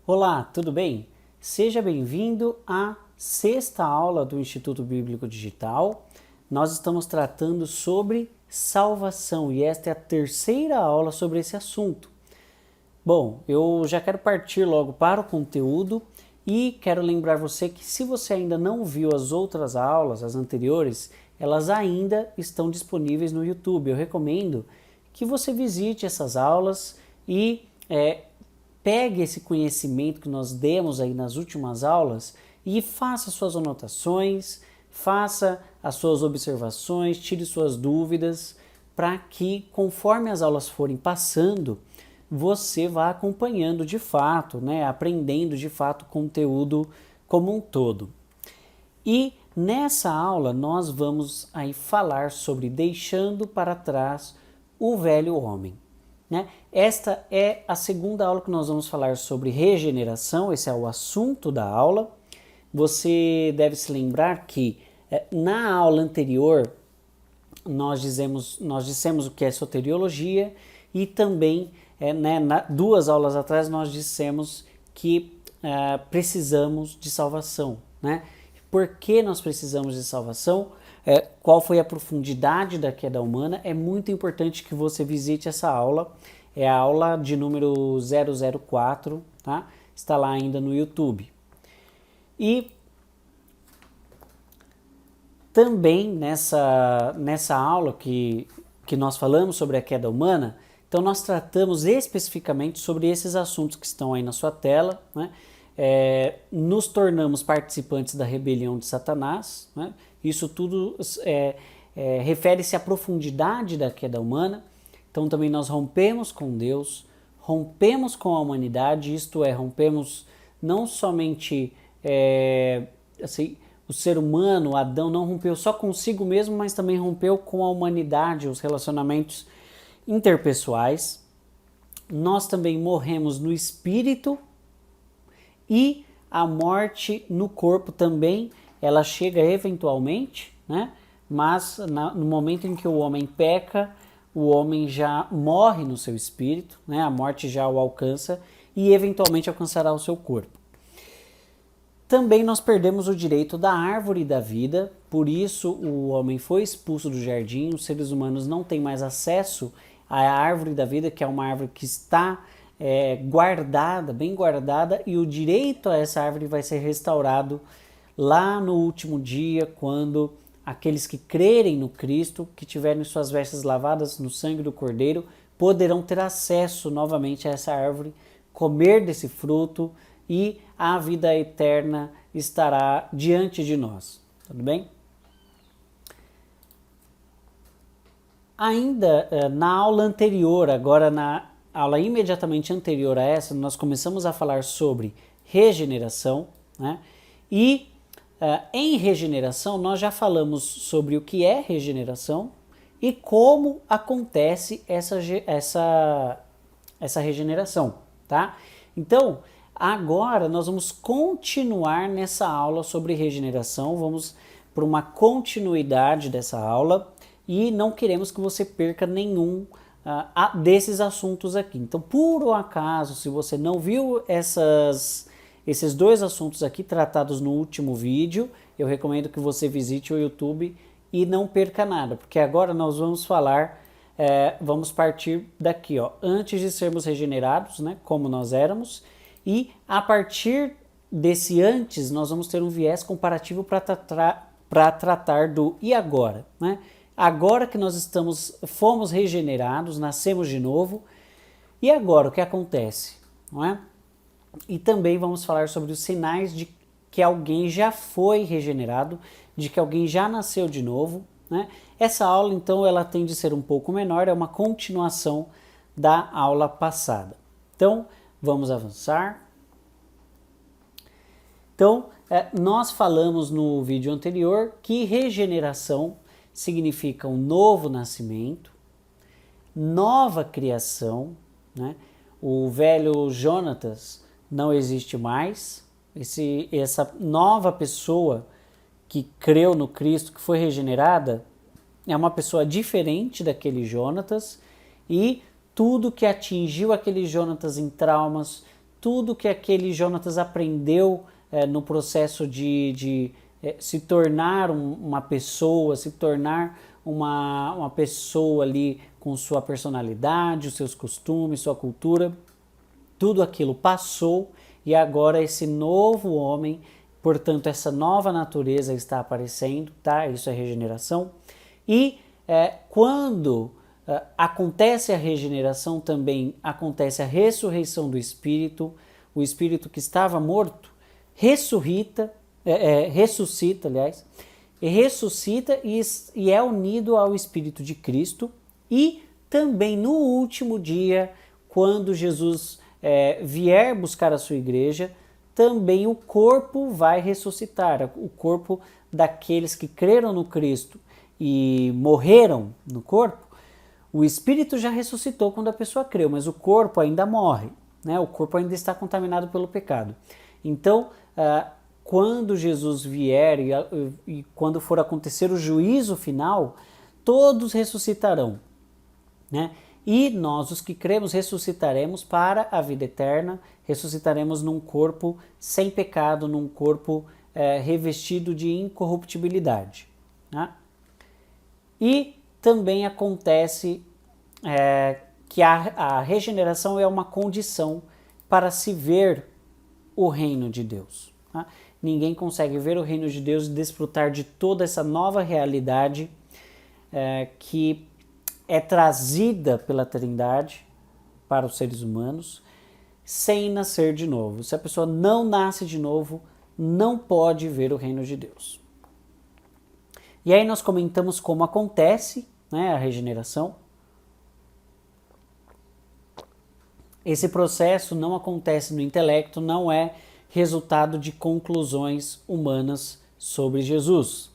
Olá, tudo bem? Seja bem-vindo à sexta aula do Instituto Bíblico Digital. Nós estamos tratando sobre salvação e esta é a terceira aula sobre esse assunto. Bom, eu já quero partir logo para o conteúdo e quero lembrar você que se você ainda não viu as outras aulas, as anteriores, elas ainda estão disponíveis no YouTube. Eu recomendo que você visite essas aulas e pegue esse conhecimento que nós demos aí nas últimas aulas e faça suas anotações, faça as suas observações, tire suas dúvidas, para que conforme as aulas forem passando, você vá acompanhando de fato, aprendendo de fato o conteúdo como um todo. E nessa aula nós vamos aí falar sobre deixando para trás o velho homem. Esta é a segunda aula que nós vamos falar sobre regeneração, esse é o assunto da aula. Você deve se lembrar que na aula anterior nós dissemos o que é soteriologia e também, duas aulas atrás, nós dissemos que precisamos de salvação. Por que nós precisamos de salvação? Qual foi a profundidade da queda humana? É muito importante que você visite essa aula. É a aula de número 004, tá? Está lá ainda no YouTube. E também nessa aula que nós falamos sobre a queda humana, então nós tratamos especificamente sobre esses assuntos que estão aí na sua tela, nos tornamos participantes da rebelião de Satanás, Isso tudo refere-se à profundidade da queda humana. Então também nós rompemos com Deus, rompemos com a humanidade, isto é, rompemos não somente o ser humano, Adão, não rompeu só consigo mesmo, mas também rompeu com a humanidade, os relacionamentos interpessoais. Nós também morremos no espírito e a morte no corpo também, ela chega eventualmente, mas no momento em que o homem peca, o homem já morre no seu espírito, a morte já o alcança e eventualmente alcançará o seu corpo. Também nós perdemos o direito da árvore da vida, por isso o homem foi expulso do jardim, os seres humanos não têm mais acesso à árvore da vida, que é uma árvore que está guardada, bem guardada, e o direito a essa árvore vai ser restaurado lá no último dia, quando aqueles que crerem no Cristo, que tiverem suas vestes lavadas no sangue do Cordeiro, poderão ter acesso novamente a essa árvore, comer desse fruto e a vida eterna estará diante de nós. Tudo bem? Ainda na aula anterior, agora na aula imediatamente anterior a essa, nós começamos a falar sobre regeneração, E em regeneração nós já falamos sobre o que é regeneração e como acontece essa regeneração, tá? Então, agora nós vamos continuar nessa aula sobre regeneração, vamos para uma continuidade dessa aula e não queremos que você perca nenhum desses assuntos aqui. Então, por um acaso, se você não viu esses dois assuntos aqui tratados no último vídeo, eu recomendo que você visite o YouTube e não perca nada, porque agora nós vamos falar, vamos partir daqui, antes de sermos regenerados, como nós éramos, e a partir desse antes nós vamos ter um viés comparativo para tratar do e agora, Agora que nós fomos regenerados, nascemos de novo, e agora o que acontece, E também vamos falar sobre os sinais de que alguém já foi regenerado, de que alguém já nasceu de novo, Essa aula, então, ela tende a ser um pouco menor, é uma continuação da aula passada. Então, vamos avançar. Então, nós falamos no vídeo anterior que regeneração significa um novo nascimento, nova criação, O velho Jonatas não existe mais, essa nova pessoa que creu no Cristo, que foi regenerada, é uma pessoa diferente daquele Jonatas e tudo que atingiu aquele Jonatas em traumas, tudo que aquele Jonatas aprendeu no processo de se tornar uma pessoa, se tornar uma pessoa ali com sua personalidade, os seus costumes, sua cultura, tudo aquilo passou e agora esse novo homem, portanto essa nova natureza está aparecendo, tá? Isso é regeneração. E quando acontece a regeneração, também acontece a ressurreição do Espírito. O Espírito que estava morto ressuscita, aliás, e ressuscita e é unido ao Espírito de Cristo. E também no último dia, quando Jesus vier buscar a sua igreja, também o corpo vai ressuscitar, o corpo daqueles que creram no Cristo e morreram no corpo. O espírito já ressuscitou quando a pessoa creu, mas o corpo ainda morre, né? O corpo ainda está contaminado pelo pecado. Então, quando Jesus vier e quando for acontecer o juízo final, todos ressuscitarão, né? E nós, os que cremos, ressuscitaremos para a vida eterna, ressuscitaremos num corpo sem pecado, num corpo revestido de incorruptibilidade, né? E também acontece que a regeneração é uma condição para se ver o reino de Deus, tá? Ninguém consegue ver o reino de Deus e desfrutar de toda essa nova realidade que é trazida pela Trindade para os seres humanos sem nascer de novo. Se a pessoa não nasce de novo, não pode ver o reino de Deus. E aí nós comentamos como acontece, né, a regeneração. Esse processo não acontece no intelecto, não é resultado de conclusões humanas sobre Jesus.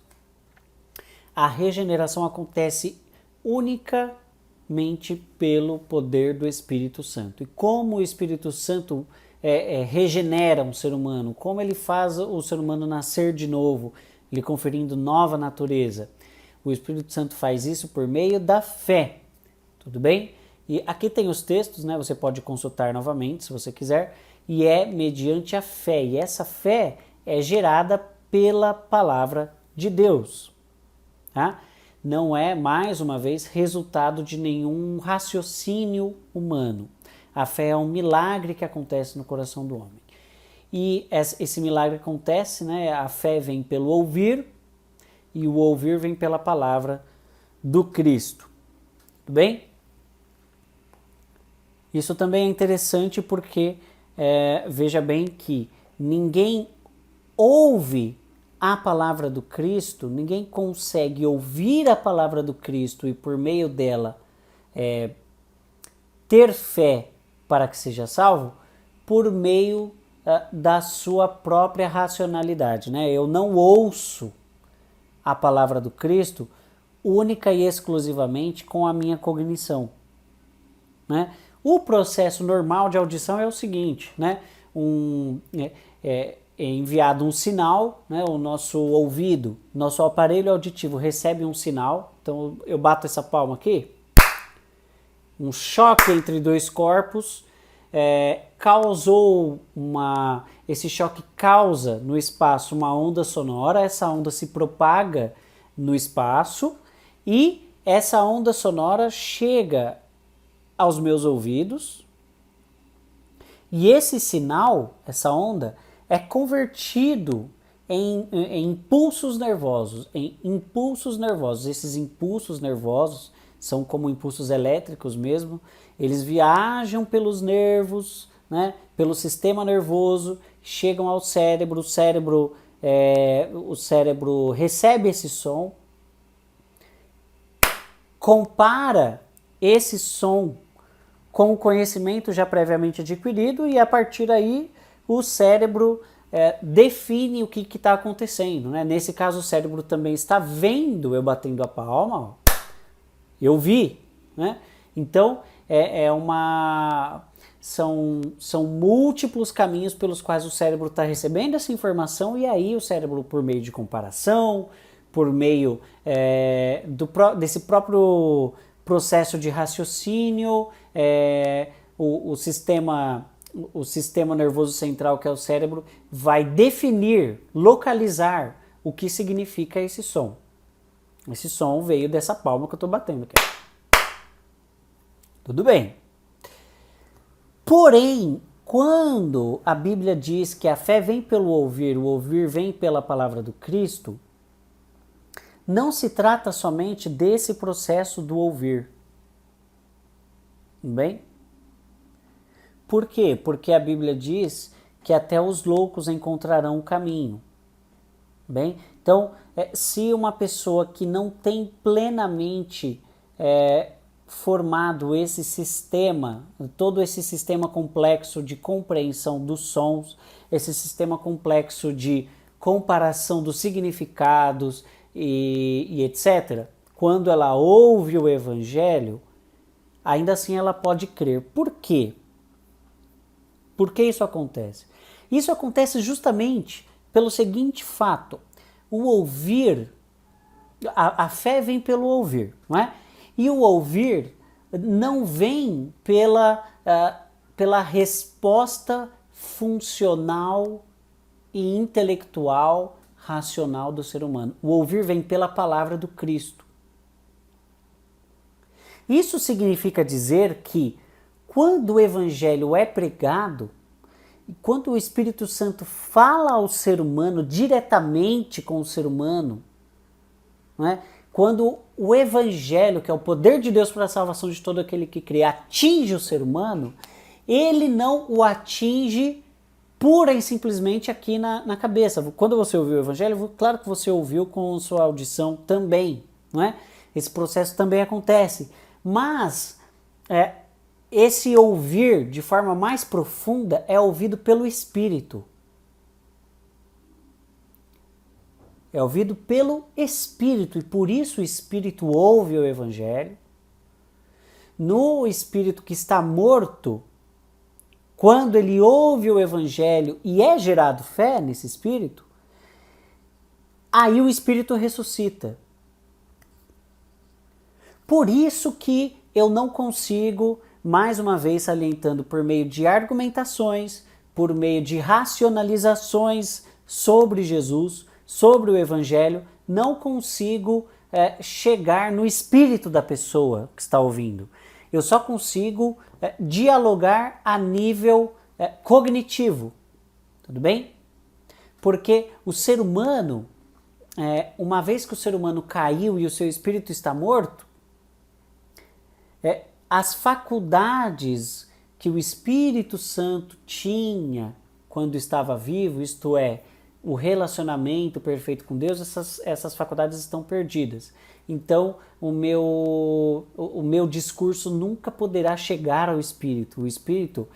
A regeneração acontece unicamente pelo poder do Espírito Santo. E como o Espírito Santo regenera um ser humano, como ele faz o ser humano nascer de novo, lhe conferindo nova natureza. O Espírito Santo faz isso por meio da fé, tudo bem? E aqui tem os textos, né? Você pode consultar novamente se você quiser, e é mediante a fé, e essa fé é gerada pela palavra de Deus, tá? Não é, mais uma vez, resultado de nenhum raciocínio humano. A fé é um milagre que acontece no coração do homem. E esse milagre acontece, né? A fé vem pelo ouvir e o ouvir vem pela palavra do Cristo. Tudo bem? Isso também é interessante porque veja bem que ninguém ouve a palavra do Cristo, ninguém consegue ouvir a palavra do Cristo e por meio dela ter fé para que seja salvo por meio da sua própria racionalidade, né? Eu não ouço a palavra do Cristo única e exclusivamente com a minha cognição, né? O processo normal de audição é o seguinte, né? É enviado um sinal, né? O nosso ouvido, nosso aparelho auditivo recebe um sinal, então eu bato essa palma aqui, um choque entre dois corpos, esse choque causa no espaço uma onda sonora, essa onda se propaga no espaço e essa onda sonora chega aos meus ouvidos e esse sinal, essa onda, é convertido em impulsos nervosos, Esses impulsos nervosos são como impulsos elétricos mesmo, eles viajam pelos nervos, né, pelo sistema nervoso, chegam ao cérebro, o cérebro recebe esse som, compara esse som com o conhecimento já previamente adquirido e a partir daí o cérebro define o que está acontecendo, né? Nesse caso o cérebro também está vendo eu batendo a palma, ó. Eu vi, né? Então são múltiplos caminhos pelos quais o cérebro está recebendo essa informação e aí o cérebro, por meio de comparação, por meio desse próprio processo de raciocínio, o sistema o sistema nervoso central, que é o cérebro, vai definir, localizar o que significa esse som. Esse som veio dessa palma que eu estou batendo aqui. Tudo bem. Porém, quando a Bíblia diz que a fé vem pelo ouvir, o ouvir vem pela palavra do Cristo, não se trata somente desse processo do ouvir. Bem? Por quê? Porque a Bíblia diz que até os loucos encontrarão o caminho. Bem? Então, se uma pessoa que não tem plenamente formado esse sistema, todo esse sistema complexo de compreensão dos sons, esse sistema complexo de comparação dos significados e etc., quando ela ouve o Evangelho, ainda assim ela pode crer. Por quê? Por que isso acontece? Isso acontece justamente pelo seguinte fato: o ouvir, a fé vem pelo ouvir, não é? E o ouvir não vem pela resposta funcional e intelectual, racional do ser humano. O ouvir vem pela palavra do Cristo. Isso significa dizer que quando o Evangelho é pregado, quando o Espírito Santo fala ao ser humano, diretamente com o ser humano, não é? Quando o Evangelho, que é o poder de Deus para a salvação de todo aquele que crê, atinge o ser humano, ele não o atinge pura e simplesmente aqui na cabeça. Quando você ouviu o Evangelho, claro que você ouviu com sua audição também, não é? Esse processo também acontece. Mas esse ouvir de forma mais profunda é ouvido pelo Espírito. É ouvido pelo Espírito, e por isso o Espírito ouve o Evangelho. No espírito que está morto, quando ele ouve o Evangelho e é gerado fé nesse espírito, aí o Espírito ressuscita. Por isso que eu não consigo, mais uma vez salientando, por meio de argumentações, por meio de racionalizações sobre Jesus, sobre o Evangelho, não consigo chegar no espírito da pessoa que está ouvindo. Eu só consigo dialogar a nível cognitivo. Tudo bem? Porque o ser humano, uma vez que o ser humano caiu e o seu espírito está morto, as faculdades que o Espírito Santo tinha quando estava vivo, isto é, o relacionamento perfeito com Deus, essas faculdades estão perdidas. Então, o meu discurso nunca poderá chegar ao Espírito. O Espírito,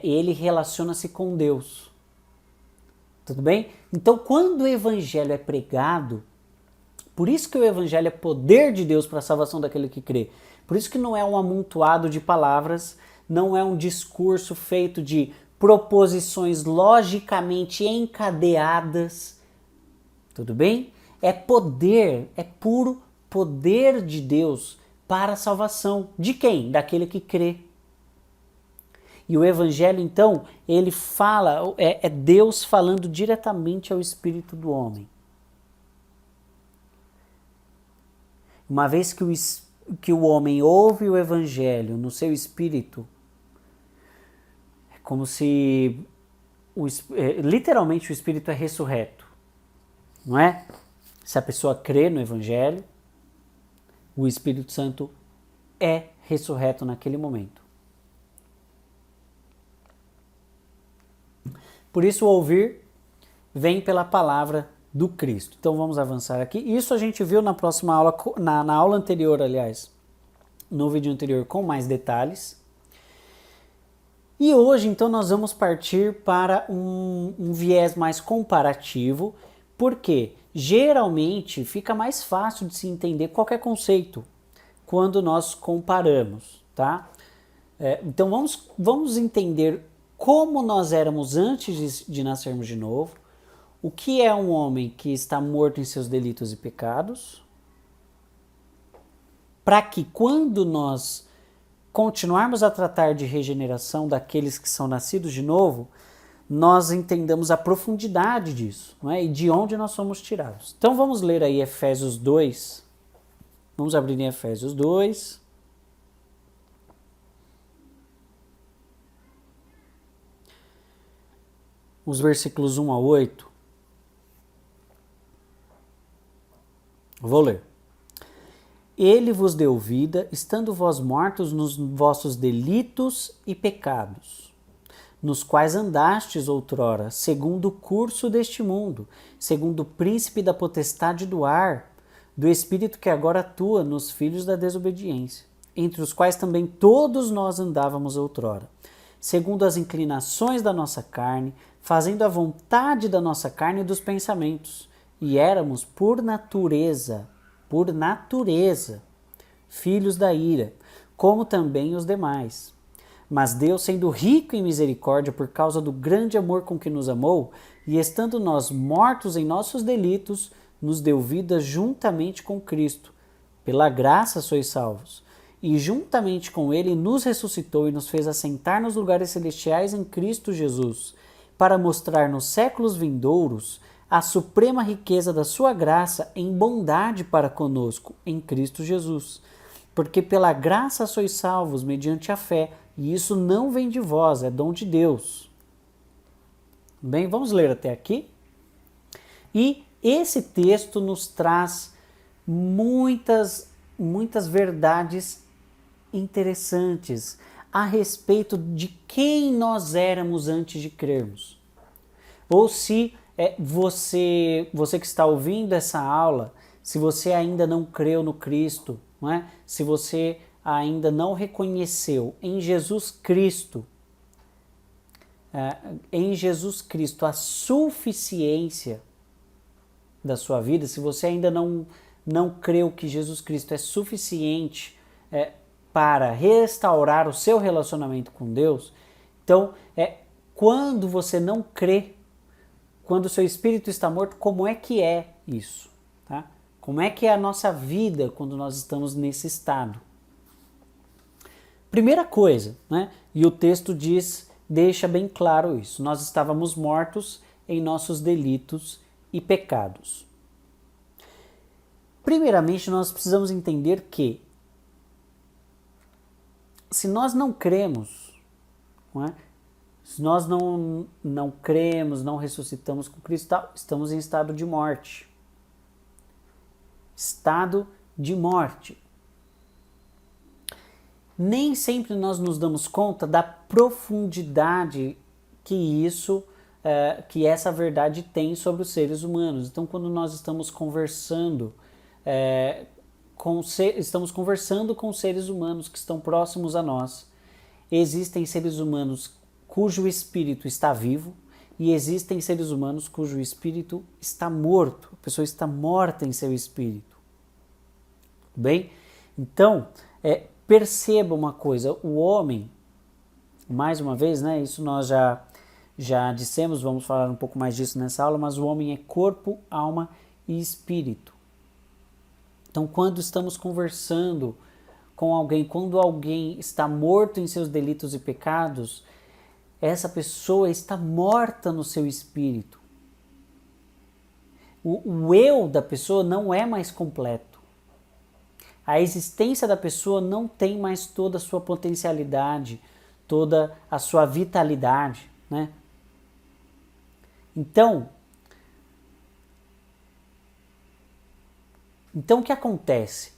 ele relaciona-se com Deus. Tudo bem? Então, quando o Evangelho é pregado, por isso que o Evangelho é poder de Deus para a salvação daquele que crê. Por isso que não é um amontoado de palavras, não é um discurso feito de proposições logicamente encadeadas. Tudo bem? É poder, é puro poder de Deus para a salvação. De quem? Daquele que crê. E o Evangelho, então, ele fala, é Deus falando diretamente ao espírito do homem. Uma vez que o homem ouve o Evangelho no seu espírito, é como se literalmente o espírito é ressurreto, não é? Se a pessoa crê no Evangelho, o Espírito Santo é ressurreto naquele momento. Por isso o ouvir vem pela palavra do Cristo. Então vamos avançar aqui. Isso a gente viu na próxima aula, na aula anterior, aliás, no vídeo anterior com mais detalhes. E hoje, então, nós vamos partir para um viés mais comparativo, porque geralmente fica mais fácil de se entender qualquer conceito quando nós comparamos, tá? Então vamos entender como nós éramos antes de nascermos de novo, o que é um homem que está morto em seus delitos e pecados, para que quando nós continuarmos a tratar de regeneração daqueles que são nascidos de novo, nós entendamos a profundidade disso, não é? E de onde nós somos tirados. Então vamos ler aí Efésios 2. Vamos abrir em Efésios 2. Os versículos 1 a 8. Vou ler. Ele vos deu vida, estando vós mortos nos vossos delitos e pecados, nos quais andastes outrora, segundo o curso deste mundo, segundo o príncipe da potestade do ar, do espírito que agora atua nos filhos da desobediência, entre os quais também todos nós andávamos outrora, segundo as inclinações da nossa carne, fazendo a vontade da nossa carne e dos pensamentos, e éramos por natureza, filhos da ira, como também os demais. Mas Deus, sendo rico em misericórdia por causa do grande amor com que nos amou, e estando nós mortos em nossos delitos, nos deu vida juntamente com Cristo. Pela graça sois salvos. E juntamente com Ele nos ressuscitou e nos fez assentar nos lugares celestiais em Cristo Jesus, para mostrar nos séculos vindouros a suprema riqueza da sua graça em bondade para conosco, em Cristo Jesus. Porque pela graça sois salvos mediante a fé, e isso não vem de vós, é dom de Deus. Bem, vamos ler até aqui. E esse texto nos traz muitas verdades interessantes a respeito de quem nós éramos antes de crermos. Ou se você que está ouvindo essa aula, se você ainda não creu no Cristo, não é? Se você ainda não reconheceu em Jesus Cristo a suficiência da sua vida, se você ainda não creu que Jesus Cristo é suficiente para restaurar o seu relacionamento com Deus, então, quando você não crê, quando o seu espírito está morto, como é que é isso? Tá? Como é que é a nossa vida quando nós estamos nesse estado? Primeira coisa, né? E o texto deixa bem claro isso. Nós estávamos mortos em nossos delitos e pecados. Primeiramente, nós precisamos entender que se nós não cremos, não é? Se nós não cremos, não ressuscitamos com Cristo, estamos em estado de morte. Estado de morte. Nem sempre nós nos damos conta da profundidade que essa verdade tem sobre os seres humanos. Então, quando nós estamos conversando com seres humanos que estão próximos a nós, existem seres humanos cujo espírito está vivo e existem seres humanos cujo espírito está morto. A pessoa está morta em seu espírito. Bem? Então, perceba uma coisa, o homem, mais uma vez, né, isso nós já dissemos, vamos falar um pouco mais disso nessa aula, mas o homem é corpo, alma e espírito. Então, quando estamos conversando com alguém, quando alguém está morto em seus delitos e pecados, essa pessoa está morta no seu espírito. O eu da pessoa não é mais completo. A existência da pessoa não tem mais toda a sua potencialidade, toda a sua vitalidade, né? Então o que acontece?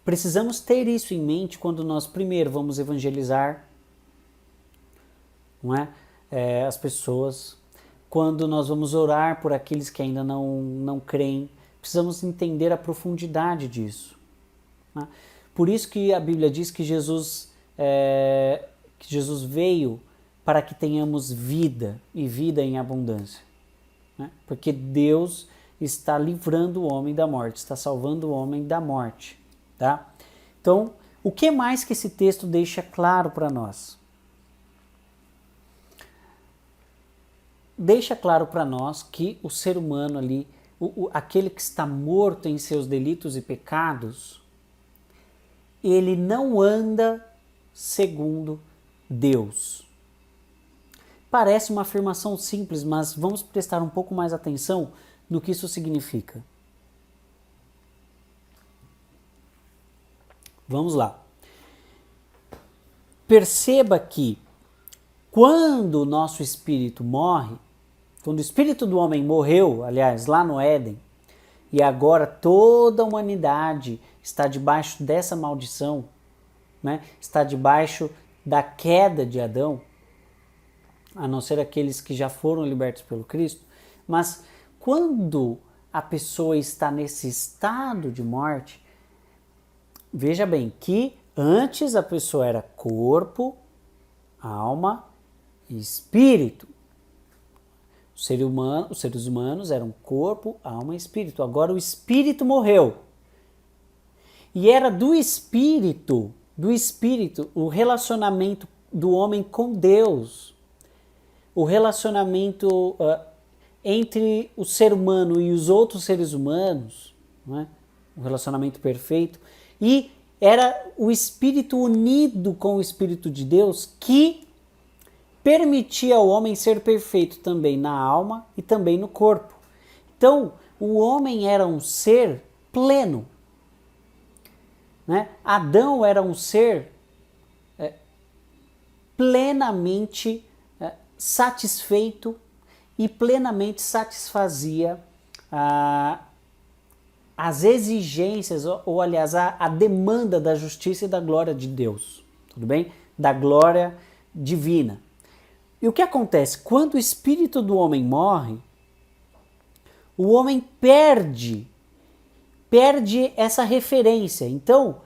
Precisamos ter isso em mente quando nós primeiro vamos evangelizar, não é? As pessoas, quando nós vamos orar por aqueles que ainda não creem, precisamos entender a profundidade disso. Né? Por isso que a Bíblia diz que Jesus veio para que tenhamos vida e vida em abundância. Né? Porque Deus está livrando o homem da morte, está salvando o homem da morte. Tá? Então, o que mais que esse texto deixa claro para nós? Deixa claro para nós que o ser humano ali, aquele que está morto em seus delitos e pecados, ele não anda segundo Deus. Parece uma afirmação simples, mas vamos prestar um pouco mais atenção no que isso significa. Vamos lá. Perceba que quando o nosso espírito morre, quando o espírito do homem morreu, aliás, lá no Éden, e agora toda a humanidade está debaixo dessa maldição, né? Está debaixo da queda de Adão, a não ser aqueles que já foram libertos pelo Cristo, mas quando a pessoa está nesse estado de morte, veja bem que antes a pessoa era corpo, alma e espírito. Os seres humanos eram corpo, alma e espírito. Agora o espírito morreu. E era do espírito, o relacionamento do homem com Deus. O relacionamento entre o ser humano e os outros seres humanos, né? Um relacionamento perfeito. E era o espírito unido com o Espírito de Deus que permitia ao homem ser perfeito também na alma e também no corpo. Então, o homem era um ser pleno, né? Adão era um ser plenamente satisfeito e plenamente satisfazia as exigências, ou aliás, a demanda da justiça e da glória de Deus, tudo bem? Da glória divina. E o que acontece? Quando o espírito do homem morre, o homem perde essa referência. Então,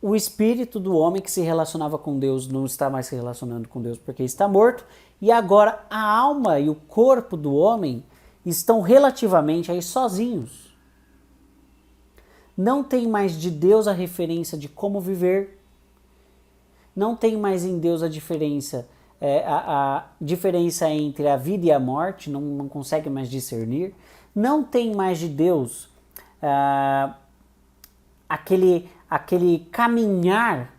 o espírito do homem que se relacionava com Deus não está mais se relacionando com Deus porque está morto, e agora a alma e o corpo do homem estão relativamente aí sozinhos. Não tem mais de Deus a referência de como viver, não tem mais em Deus a diferença entre a vida e a morte, não consegue mais discernir, não tem mais de Deus aquele caminhar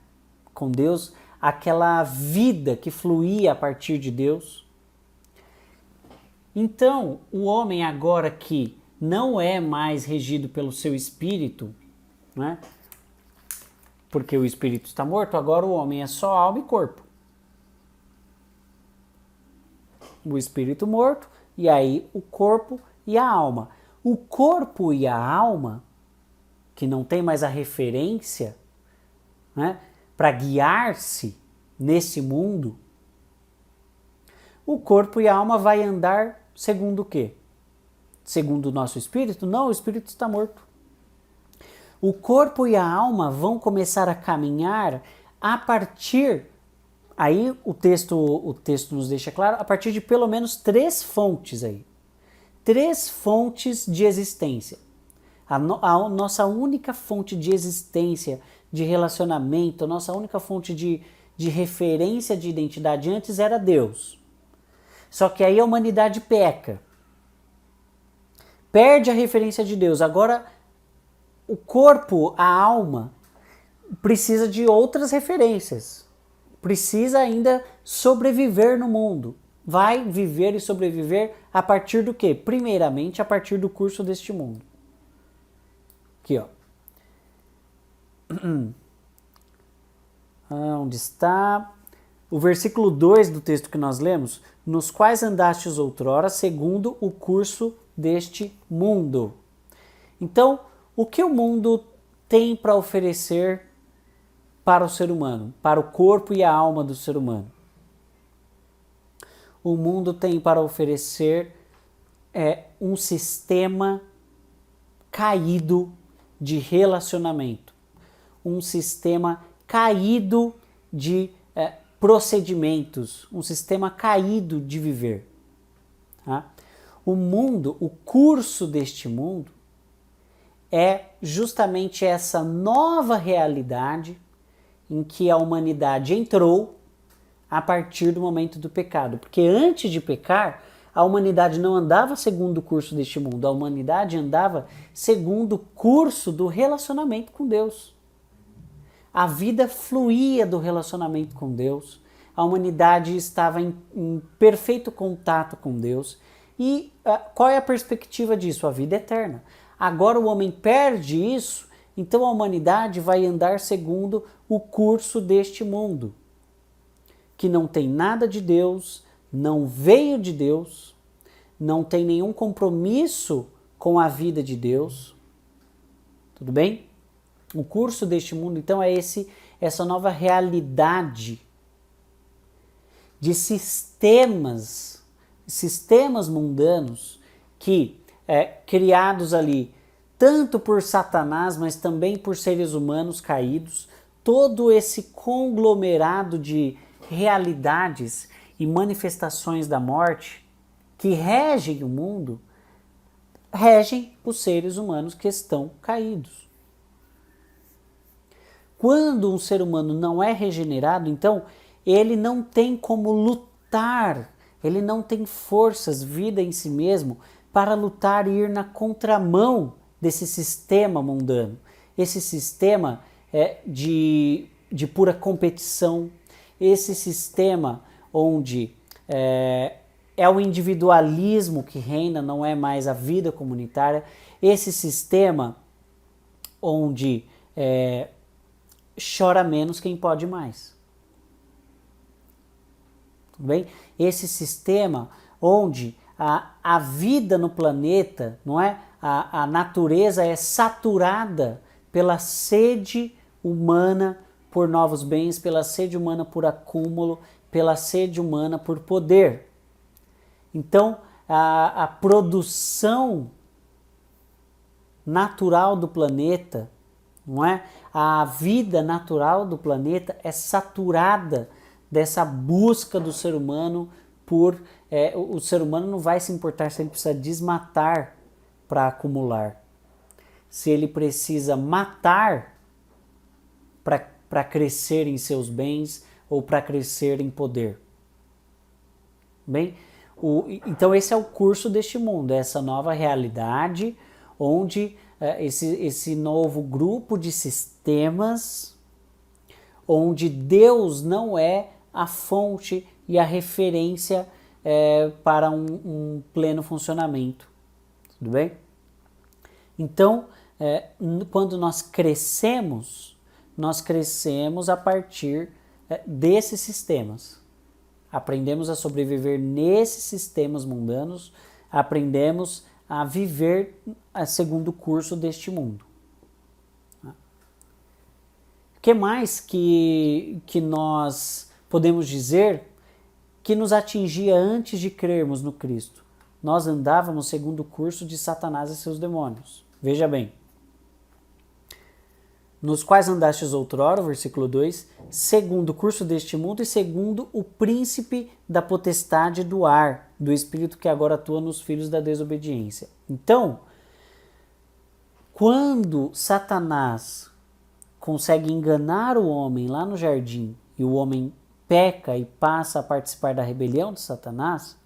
com Deus, aquela vida que fluía a partir de Deus. Então, o homem agora que não é mais regido pelo seu espírito, né? Porque o espírito está morto, agora o homem é só alma e corpo. O espírito morto, e aí o corpo e a alma. O corpo e a alma, que não tem mais a referência, né, para guiar-se nesse mundo, o corpo e a alma vai andar segundo o quê? Segundo o nosso espírito? Não, o espírito está morto. O corpo e a alma vão começar a caminhar a partir, aí o texto nos deixa claro, a partir de pelo menos 3 fontes aí. 3 fontes de existência. A nossa única fonte de existência, de relacionamento, a nossa única fonte de referência de identidade antes era Deus. Só que aí a humanidade peca. Perde a referência de Deus. Agora o corpo, a alma, precisa de outras referências. Precisa ainda sobreviver no mundo. Vai viver e sobreviver a partir do quê? Primeiramente, a partir do curso deste mundo. Aqui, ó. Onde está? O versículo 2 do texto que nós lemos. Nos quais andastes outrora, segundo o curso deste mundo. Então, o que o mundo tem para oferecer para o ser humano? Para o corpo e a alma do ser humano? O mundo tem para oferecer um sistema caído de relacionamento, um sistema caído de procedimentos, um sistema caído de viver. Tá? O mundo, o curso deste mundo é justamente essa nova realidade em que a humanidade entrou a partir do momento do pecado. Porque antes de pecar, a humanidade não andava segundo o curso deste mundo, a humanidade andava segundo o curso do relacionamento com Deus. a vida fluía do relacionamento com Deus, a humanidade estava em perfeito contato com Deus. E qual é a perspectiva disso? A vida eterna. Agora o homem perde isso, então a humanidade vai andar segundo o curso deste mundo, que não tem nada de Deus, não veio de Deus, não tem nenhum compromisso com a vida de Deus. Tudo bem? O curso deste mundo, então, é essa nova realidade de sistemas mundanos que, criados ali, tanto por Satanás, mas também por seres humanos caídos, todo esse conglomerado de realidades e manifestações da morte que regem o mundo, regem os seres humanos que estão caídos. Quando um ser humano não é regenerado, então, ele não tem como lutar, ele não tem forças, vida em si mesmo, para lutar e ir na contramão desse sistema mundano. Esse sistema de pura competição, esse sistema onde é o individualismo que reina, não é mais a vida comunitária, esse sistema onde chora menos quem pode mais. Tudo bem? Esse sistema onde a vida no planeta, não é? A natureza é saturada pela sede humana por novos bens, pela sede humana por acúmulo, pela sede humana por poder. Então, a produção natural do planeta, não é? A vida natural do planeta é saturada dessa busca do ser humano por... o ser humano não vai se importar se ele precisa desmatar para acumular. Se ele precisa matar para crescer em seus bens ou para crescer em poder. Bem, então esse é o curso deste mundo, essa nova realidade onde esse novo grupo de sistemas, onde Deus não é a fonte e a referência para um pleno funcionamento. Tudo bem? Então, quando nós crescemos a partir desses sistemas. Aprendemos a sobreviver nesses sistemas mundanos, aprendemos a viver segundo o curso deste mundo. O que mais que nós podemos dizer que nos atingia antes de crermos no Cristo? Nós andávamos segundo o curso de Satanás e seus demônios. Veja bem. Nos quais andastes outrora, versículo 2, segundo o curso deste mundo e segundo o príncipe da potestade do ar, do espírito que agora atua nos filhos da desobediência. Então, quando Satanás consegue enganar o homem lá no jardim e o homem peca e passa a participar da rebelião de Satanás,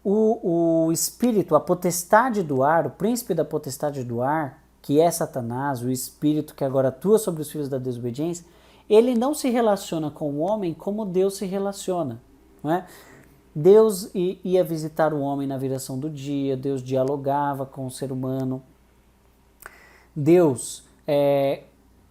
o espírito, a potestade do ar, o príncipe da potestade do ar, que é Satanás, o espírito que agora atua sobre os filhos da desobediência, ele não se relaciona com o homem como Deus se relaciona, não é? Deus ia visitar o homem na viração do dia, Deus dialogava com o ser humano, Deus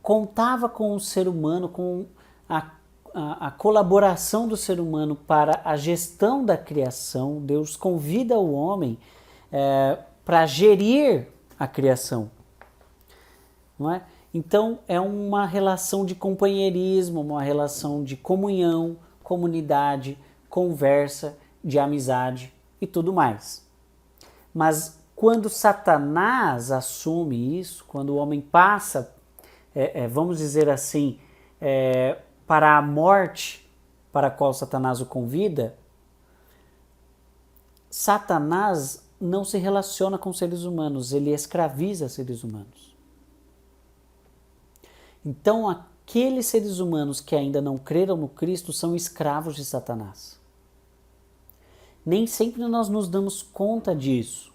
contava com o ser humano, com a colaboração do ser humano para a gestão da criação. Deus convida o homem para gerir a criação. Não é? Então é uma relação de companheirismo, uma relação de comunhão, comunidade, conversa, de amizade e tudo mais. Mas quando Satanás assume isso, quando o homem passa, vamos dizer assim, para a morte para a qual Satanás o convida, Satanás não se relaciona com seres humanos, ele escraviza seres humanos. Então, aqueles seres humanos que ainda não creram no Cristo são escravos de Satanás. Nem sempre nós nos damos conta disso.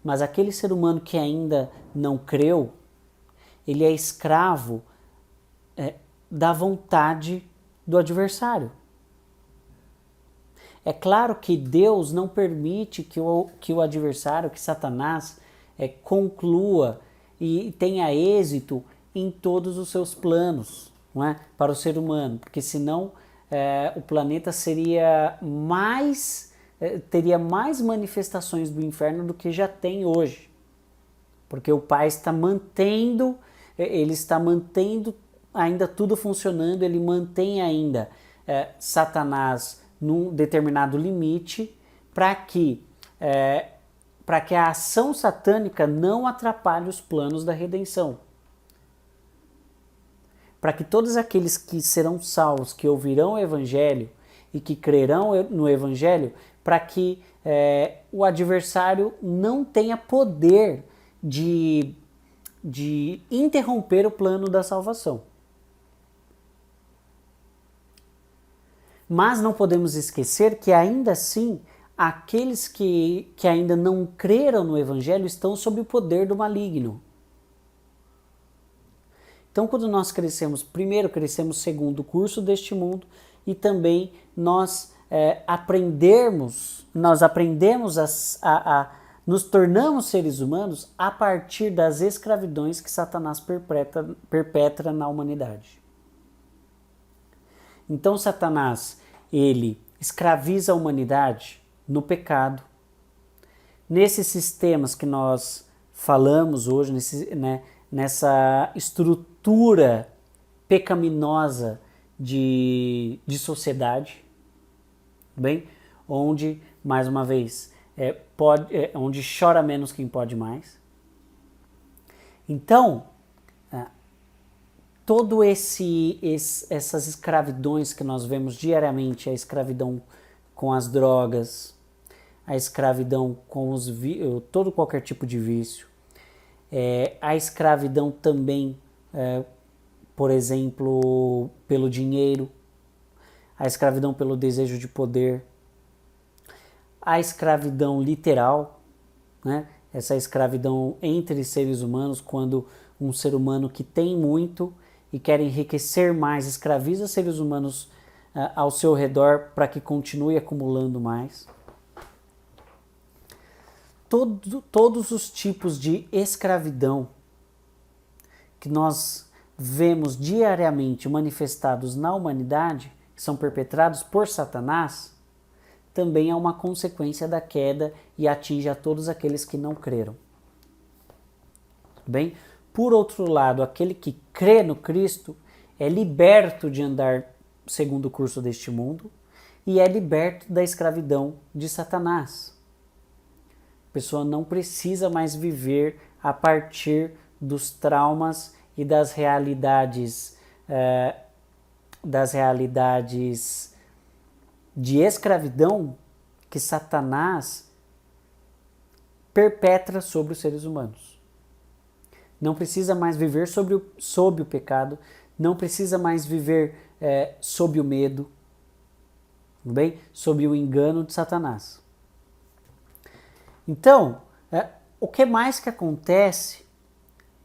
Mas aquele ser humano que ainda não creu, ele é escravo da vontade do adversário. É claro que Deus não permite que o adversário, que Satanás, conclua e tenha êxito em todos os seus planos, não é? Para o ser humano, porque senão o planeta teria mais manifestações do inferno do que já tem hoje. Porque o Pai está mantendo, ele está mantendo ainda tudo funcionando, ele mantém ainda Satanás num determinado limite para que a ação satânica não atrapalhe os planos da redenção. Para que todos aqueles que serão salvos, que ouvirão o Evangelho e que crerão no Evangelho, para que o adversário não tenha poder de interromper o plano da salvação. Mas não podemos esquecer que ainda assim, aqueles que ainda não creram no Evangelho estão sob o poder do maligno. Então, quando nós crescemos, primeiro crescemos segundo o curso deste mundo e também nós aprendemos nos tornamos seres humanos a partir das escravidões que Satanás perpetra na humanidade. Então, Satanás, ele escraviza a humanidade no pecado, nesses sistemas que nós falamos hoje, nessa estrutura pecaminosa de sociedade, bem? Onde, mais uma vez, onde chora menos quem pode mais. Então, todo essas escravidões que nós vemos diariamente, a escravidão com as drogas, a escravidão com todo qualquer tipo de vício, a escravidão também, por exemplo, pelo dinheiro, a escravidão pelo desejo de poder, a escravidão literal, né? Essa escravidão entre seres humanos, quando um ser humano que tem muito e quer enriquecer mais, escraviza seres humanos ao seu redor para que continue acumulando mais. Todos os tipos de escravidão que nós vemos diariamente manifestados na humanidade, que são perpetrados por Satanás, também é uma consequência da queda e atinge a todos aqueles que não creram. Tudo bem? Por outro lado, aquele que crê no Cristo é liberto de andar segundo o curso deste mundo e é liberto da escravidão de Satanás. A pessoa não precisa mais viver a partir dos traumas e das realidades de escravidão que Satanás perpetra sobre os seres humanos. Não precisa mais viver sob o pecado, não precisa mais viver sob o medo, tudo bem? Sob o engano de Satanás. Então, o que mais que acontece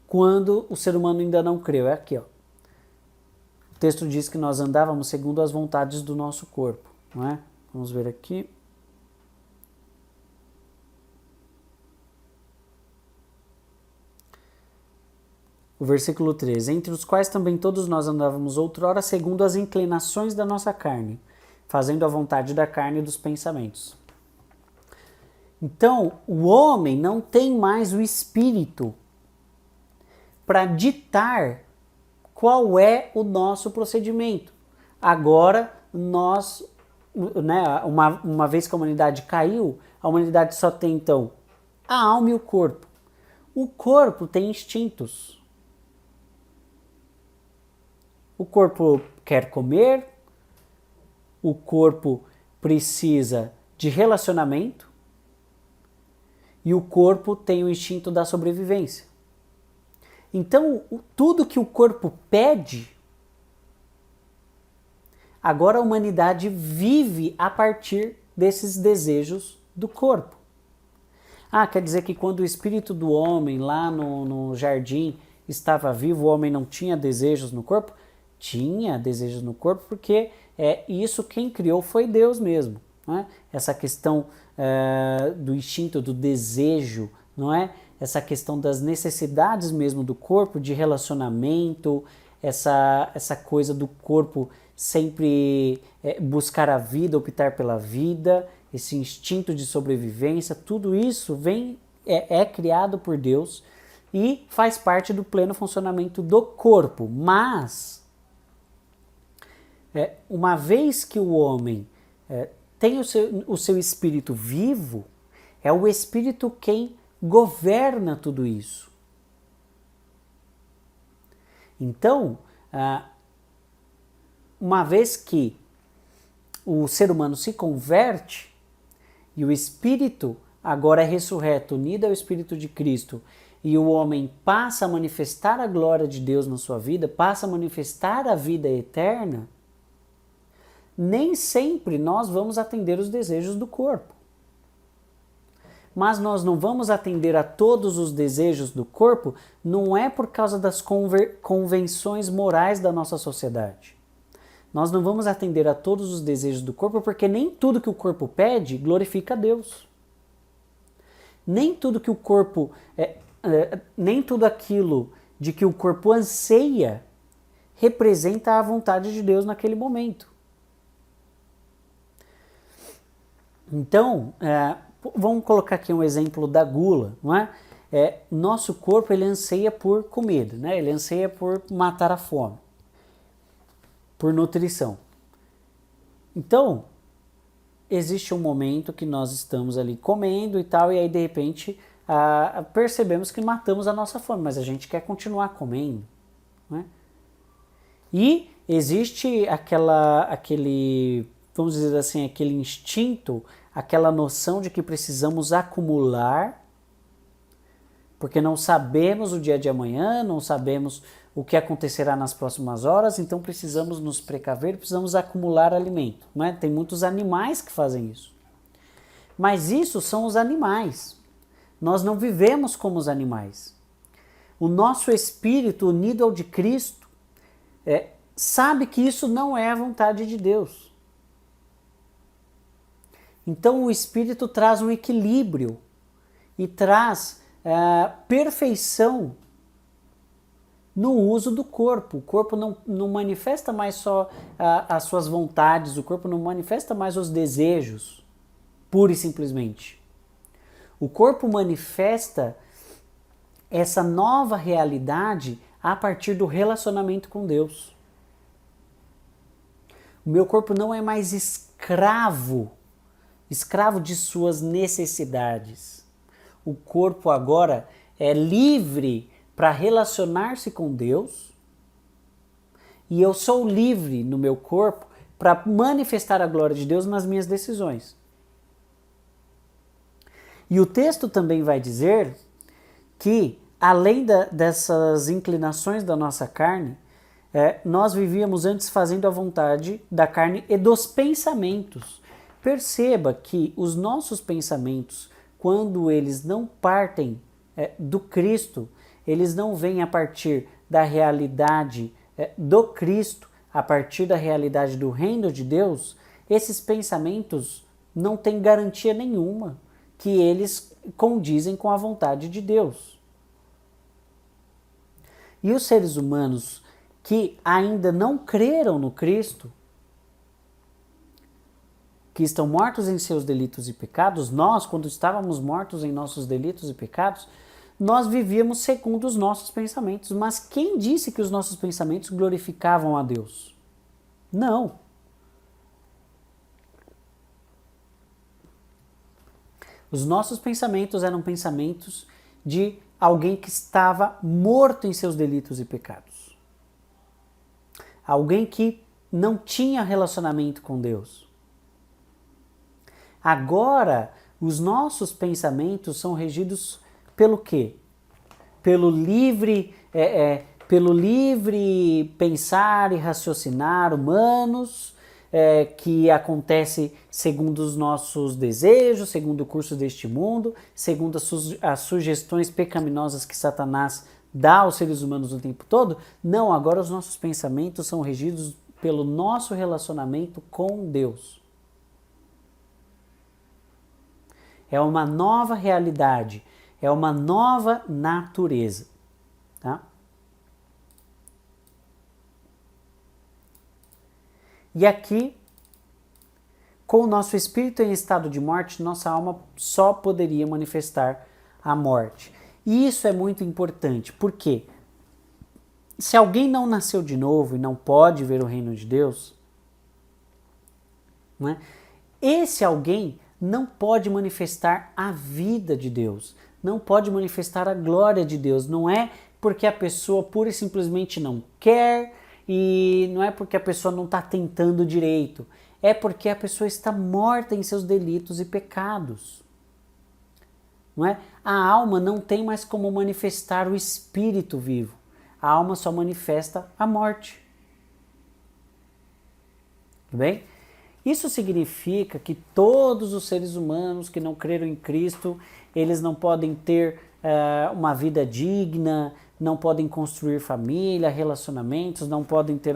quando o ser humano ainda não creu? É aqui, ó. O texto diz que nós andávamos segundo as vontades do nosso corpo, não é? Vamos ver aqui. O versículo 13, entre os quais também todos nós andávamos outrora segundo as inclinações da nossa carne, fazendo a vontade da carne e dos pensamentos. Então, o homem não tem mais o espírito para ditar qual é o nosso procedimento. Agora, nós, uma vez que a humanidade caiu, a humanidade só tem, então, a alma e o corpo. O corpo tem instintos. O corpo quer comer, o corpo precisa de relacionamento e o corpo tem o instinto da sobrevivência. Então, tudo que o corpo pede, agora a humanidade vive a partir desses desejos do corpo. Quer dizer que quando o espírito do homem lá no jardim, estava vivo, o homem não tinha desejos no corpo? Tinha desejos no corpo, porque isso quem criou foi Deus mesmo. Não é? Essa questão do instinto, do desejo, não é? Essa questão das necessidades mesmo do corpo, de relacionamento, essa coisa do corpo sempre buscar a vida, optar pela vida, esse instinto de sobrevivência, tudo isso é criado por Deus e faz parte do pleno funcionamento do corpo. Mas, uma vez que o homem tem o seu espírito vivo, é o espírito quem governa tudo isso. Então, uma vez que o ser humano se converte e o espírito agora é ressurreto, unido ao Espírito de Cristo, e o homem passa a manifestar a glória de Deus na sua vida, passa a manifestar a vida eterna, nem sempre nós vamos atender os desejos do corpo. Mas nós não vamos atender a todos os desejos do corpo, não é por causa das convenções morais da nossa sociedade. Nós não vamos atender a todos os desejos do corpo, porque nem tudo que o corpo pede glorifica a Deus. Nem tudo que o corpo, nem tudo aquilo de que o corpo anseia representa a vontade de Deus naquele momento. Então, vamos colocar aqui um exemplo da gula, não é? Nosso corpo ele anseia por comida, né? Ele anseia por matar a fome, por nutrição. Então, existe um momento que nós estamos ali comendo e tal, e aí de repente percebemos que matamos a nossa fome, mas a gente quer continuar comendo, né? E existe aquele, vamos dizer assim, aquele instinto, aquela noção de que precisamos acumular, porque não sabemos o dia de amanhã, não sabemos o que acontecerá nas próximas horas, então precisamos nos precaver, precisamos acumular alimento, né? Tem muitos animais que fazem isso. Mas isso são os animais. Nós não vivemos como os animais. O nosso espírito unido ao de Cristo sabe que isso não é a vontade de Deus. Então o espírito traz um equilíbrio e traz perfeição no uso do corpo. O corpo não manifesta mais só as suas vontades, o corpo não manifesta mais os desejos, pura e simplesmente. O corpo manifesta essa nova realidade a partir do relacionamento com Deus. O meu corpo não é mais escravo de suas necessidades. O corpo agora é livre para relacionar-se com Deus, e eu sou livre no meu corpo para manifestar a glória de Deus nas minhas decisões. E o texto também vai dizer que, além dessas inclinações da nossa carne, nós vivíamos antes fazendo a vontade da carne e dos pensamentos. Perceba que os nossos pensamentos, quando eles não partem do Cristo, eles não vêm a partir da realidade do Cristo, a partir da realidade do reino de Deus, esses pensamentos não têm garantia nenhuma que eles condizem com a vontade de Deus. E os seres humanos que ainda não creram no Cristo, que estão mortos em seus delitos e pecados, nós, quando estávamos mortos em nossos delitos e pecados, nós vivíamos segundo os nossos pensamentos. Mas quem disse que os nossos pensamentos glorificavam a Deus? Não. Os nossos pensamentos eram pensamentos de alguém que estava morto em seus delitos e pecados. Alguém que não tinha relacionamento com Deus. Agora, os nossos pensamentos são regidos pelo quê? Pelo livre pensar e raciocinar humanos, que acontece segundo os nossos desejos, segundo o curso deste mundo, segundo as sugestões pecaminosas que Satanás dá aos seres humanos o tempo todo. Não, agora os nossos pensamentos são regidos pelo nosso relacionamento com Deus. É uma nova realidade, é uma nova natureza. Tá? E aqui, com o nosso espírito em estado de morte, nossa alma só poderia manifestar a morte. E isso é muito importante, porque se alguém não nasceu de novo e não pode ver o reino de Deus, né, esse alguém não pode manifestar a vida de Deus, não pode manifestar a glória de Deus. Não é porque a pessoa pura e simplesmente não quer, e não é porque a pessoa não está tentando direito, é porque a pessoa está morta em seus delitos e pecados. Não é? A alma não tem mais como manifestar o espírito vivo. A alma só manifesta a morte. Tudo bem? Isso significa que todos os seres humanos que não creram em Cristo, eles não podem ter uma vida digna, não podem construir família, relacionamentos, não podem ter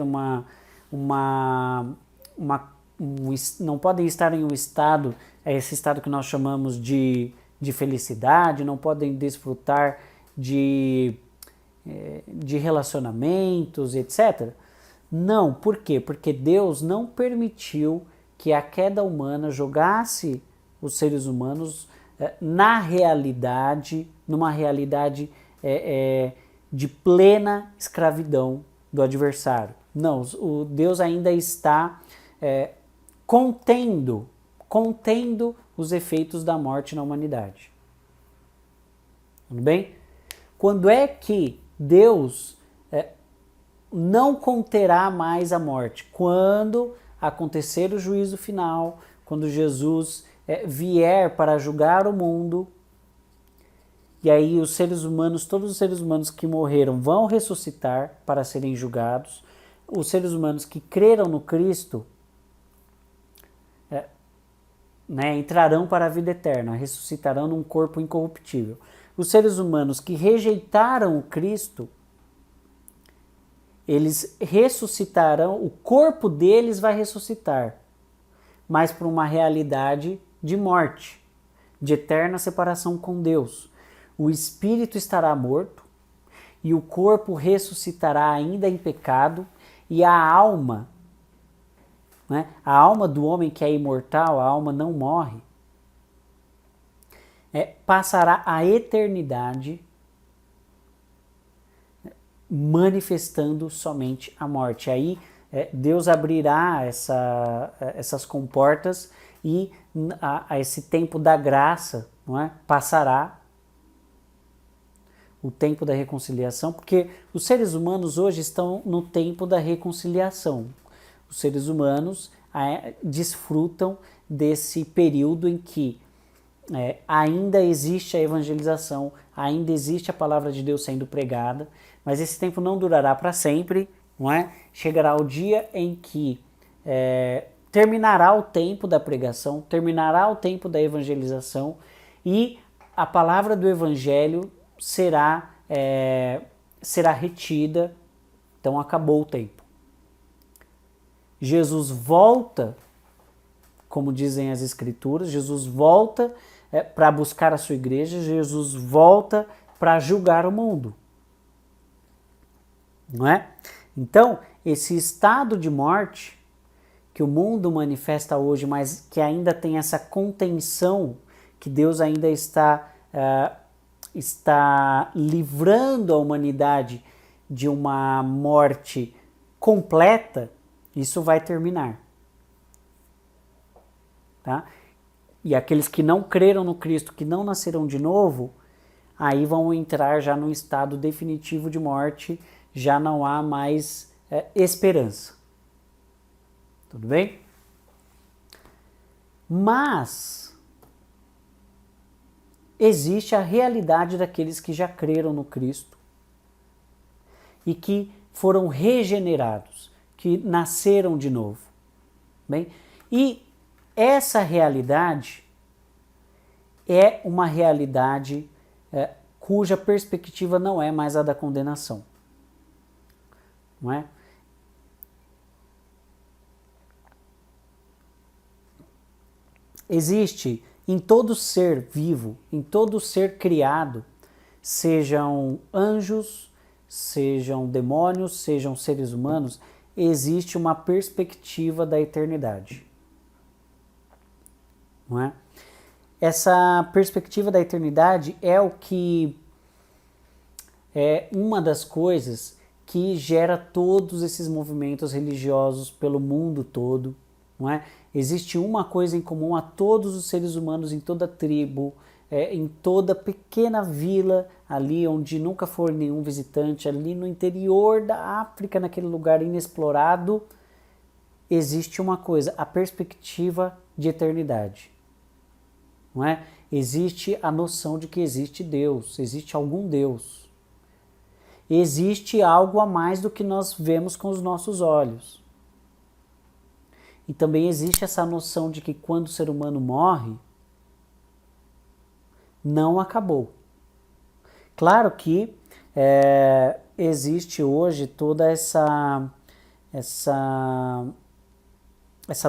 não podem estar em um estado, esse estado que nós chamamos de felicidade, não podem desfrutar de relacionamentos, etc. Não, por quê? Porque Deus não permitiu que a queda humana jogasse os seres humanos numa realidade de plena escravidão do adversário. Não, o Deus ainda está contendo os efeitos da morte na humanidade. Tudo bem? Quando é que Deus não conterá mais a morte? Quando acontecer o juízo final, quando Jesus vier para julgar o mundo, e aí os seres humanos, todos os seres humanos que morreram vão ressuscitar para serem julgados. Os seres humanos que creram no Cristo entrarão para a vida eterna, ressuscitarão num corpo incorruptível. Os seres humanos que rejeitaram o Cristo, eles ressuscitarão, o corpo deles vai ressuscitar, mas para uma realidade de morte, de eterna separação com Deus. O espírito estará morto e o corpo ressuscitará ainda em pecado, e a alma do homem que é imortal, a alma não morre, passará a eternidade manifestando somente a morte. Aí Deus abrirá essas comportas e a esse tempo da graça, passará o tempo da reconciliação, porque os seres humanos hoje estão no tempo da reconciliação. Os seres humanos desfrutam desse período em que ainda existe a evangelização, ainda existe a palavra de Deus sendo pregada, mas esse tempo não durará para sempre, não é? Chegará o dia em que terminará o tempo da pregação, terminará o tempo da evangelização e a palavra do evangelho será retida, então acabou o tempo. Jesus volta, como dizem as Escrituras, Jesus volta para buscar a sua igreja, Jesus volta para julgar o mundo. Não é? Então, esse estado de morte que o mundo manifesta hoje, mas que ainda tem essa contenção, que Deus ainda está livrando a humanidade de uma morte completa, isso vai terminar. Tá? E aqueles que não creram no Cristo, que não nasceram de novo, aí vão entrar já num estado definitivo de morte, já não há mais esperança. Tudo bem? Mas existe a realidade daqueles que já creram no Cristo e que foram regenerados, que nasceram de novo. Bem? E essa realidade é uma realidade cuja perspectiva não é mais a da condenação. Não é? Existe em todo ser vivo, em todo ser criado, sejam anjos, sejam demônios, sejam seres humanos, existe uma perspectiva da eternidade. Não é? Essa perspectiva da eternidade é o que é uma das coisas que gera todos esses movimentos religiosos pelo mundo todo, não é? Existe uma coisa em comum a todos os seres humanos, em toda tribo, em toda pequena vila, ali onde nunca foi nenhum visitante, ali no interior da África, naquele lugar inexplorado, existe uma coisa, a perspectiva de eternidade. Não é? Existe a noção de que existe Deus, existe algum Deus. Existe algo a mais do que nós vemos com os nossos olhos. E também existe essa noção de que quando o ser humano morre, não acabou. Claro que existe hoje toda essa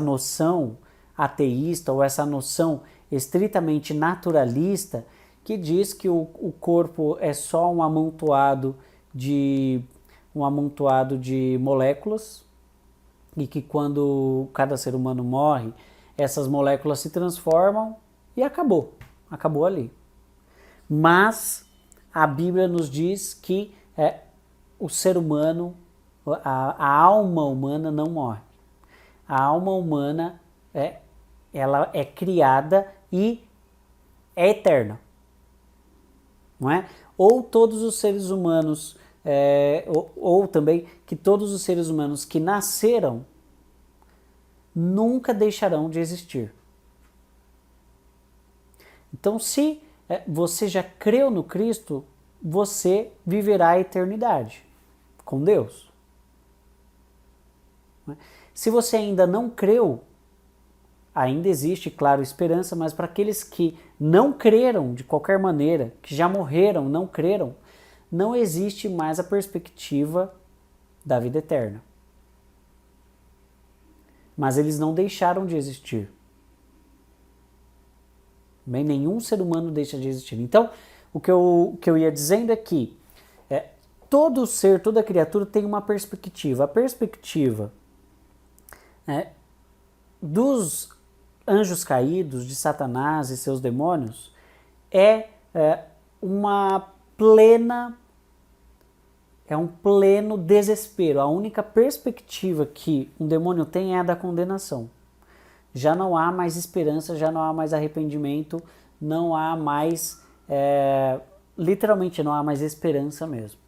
noção ateísta ou essa noção estritamente naturalista que diz que o corpo é só um amontoado de moléculas e que quando cada ser humano morre, essas moléculas se transformam e acabou ali. Mas a Bíblia nos diz que o ser humano, a alma humana não morre. A alma humana ela é criada e é eterna, não é? Ou todos os seres humanos, ou também que todos os seres humanos que nasceram nunca deixarão de existir. Então, se você já creu no Cristo, você viverá a eternidade com Deus. Se você ainda não creu, ainda existe, claro, esperança, mas para aqueles que não creram de qualquer maneira, que já morreram, não creram, não existe mais a perspectiva da vida eterna. Mas eles não deixaram de existir. Bem, nenhum ser humano deixa de existir. Então, o que eu ia dizendo é que todo ser, toda criatura tem uma perspectiva. A perspectiva dos anjos caídos, de Satanás e seus demônios, é um pleno desespero. A única perspectiva que um demônio tem é a da condenação. Já não há mais esperança, já não há mais arrependimento, não há mais, literalmente não há mais esperança mesmo.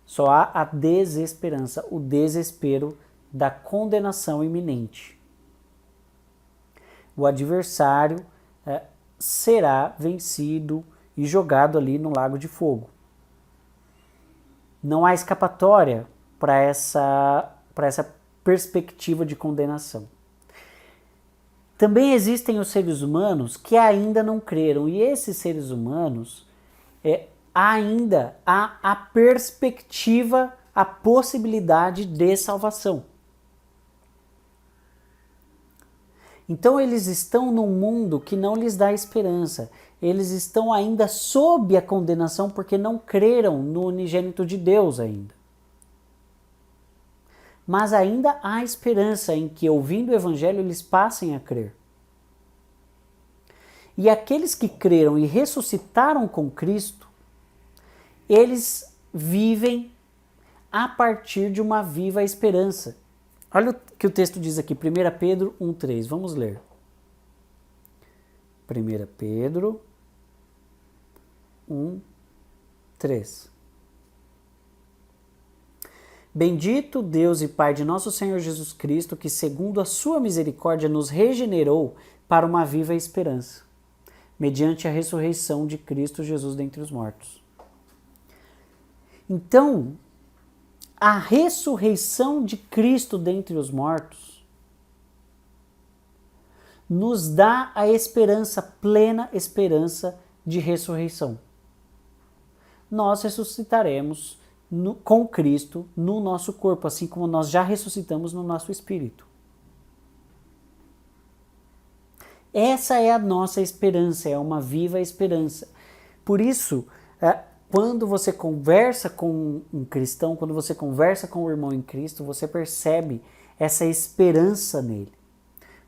Só há a desesperança, o desespero da condenação iminente. O adversário será vencido e jogado ali no lago de fogo. Não há escapatória para essa perspectiva de condenação. Também existem os seres humanos que ainda não creram, e esses seres humanos ainda há a perspectiva, a possibilidade de salvação. Então eles estão num mundo que não lhes dá esperança. Eles estão ainda sob a condenação porque não creram no unigênito de Deus ainda. Mas ainda há esperança em que, ouvindo o Evangelho, eles passem a crer. E aqueles que creram e ressuscitaram com Cristo, eles vivem a partir de uma viva esperança. Olha o que o texto diz aqui, 1 Pedro 1,3. Vamos ler. 1 Pedro 1,3. Bendito Deus e Pai de nosso Senhor Jesus Cristo, que segundo a sua misericórdia nos regenerou para uma viva esperança, mediante a ressurreição de Cristo Jesus dentre os mortos. Então, a ressurreição de Cristo dentre os mortos nos dá a esperança, plena esperança de ressurreição. nós ressuscitaremos com Cristo no nosso corpo, assim como nós já ressuscitamos no nosso espírito. Essa é a nossa esperança, é uma viva esperança. Por isso, quando você conversa com um cristão, quando você conversa com o irmão em Cristo, você percebe essa esperança nele.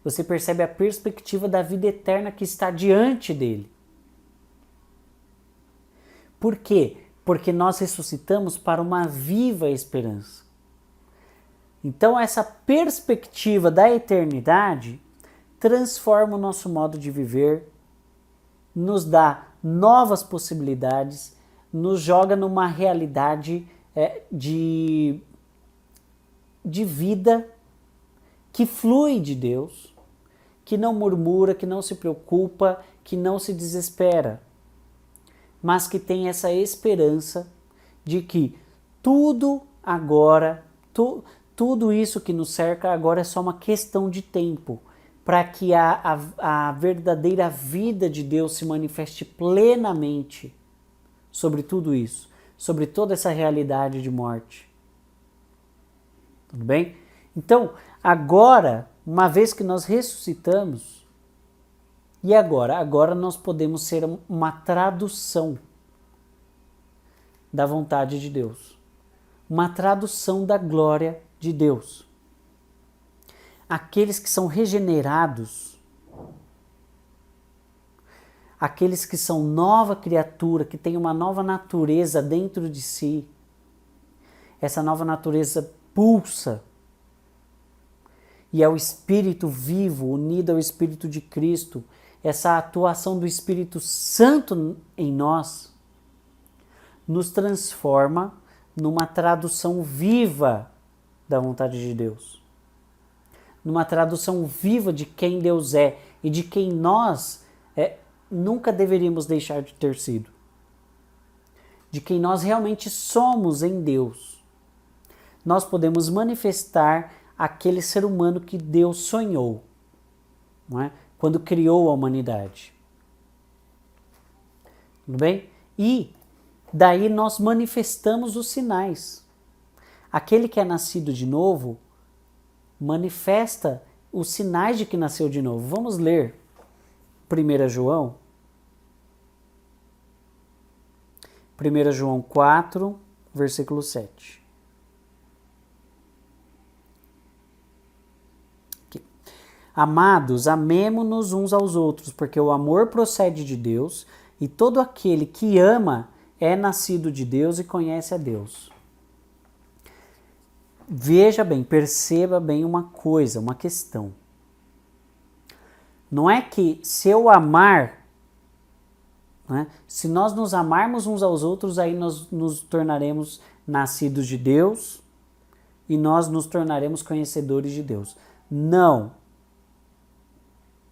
Você percebe a perspectiva da vida eterna que está diante dele. Por quê? Porque nós ressuscitamos para uma viva esperança. Então, essa perspectiva da eternidade transforma o nosso modo de viver, nos dá novas possibilidades, nos joga numa realidade de vida que flui de Deus, que não murmura, que não se preocupa, que não se desespera, mas que tem essa esperança de que tudo agora, tudo isso que nos cerca agora é só uma questão de tempo, para que a verdadeira vida de Deus se manifeste plenamente sobre tudo isso, sobre toda essa realidade de morte. Tudo bem? Então, agora, uma vez que nós ressuscitamos, e agora? Agora nós podemos ser uma tradução da vontade de Deus, uma tradução da glória de Deus. Aqueles que são regenerados, aqueles que são nova criatura, que tem uma nova natureza dentro de si, essa nova natureza pulsa, e é o Espírito vivo, unido ao Espírito de Cristo, essa atuação do Espírito Santo em nós, nos transforma numa tradução viva da vontade de Deus. Numa tradução viva de quem Deus é e de quem nós nunca deveríamos deixar de ter sido. De quem nós realmente somos em Deus. Nós podemos manifestar aquele ser humano que Deus sonhou, não é? Quando criou a humanidade. Tudo bem? E daí nós manifestamos os sinais. Aquele que é nascido de novo manifesta os sinais de que nasceu de novo. Vamos ler 1 João. 1 João 4, versículo 7. Aqui. Amados, amemo-nos uns aos outros, porque o amor procede de Deus, e todo aquele que ama é nascido de Deus e conhece a Deus. Veja bem, perceba bem uma coisa, uma questão. Não é que se eu amar, né, se nós nos amarmos uns aos outros, aí nós nos tornaremos nascidos de Deus e nós nos tornaremos conhecedores de Deus. Não.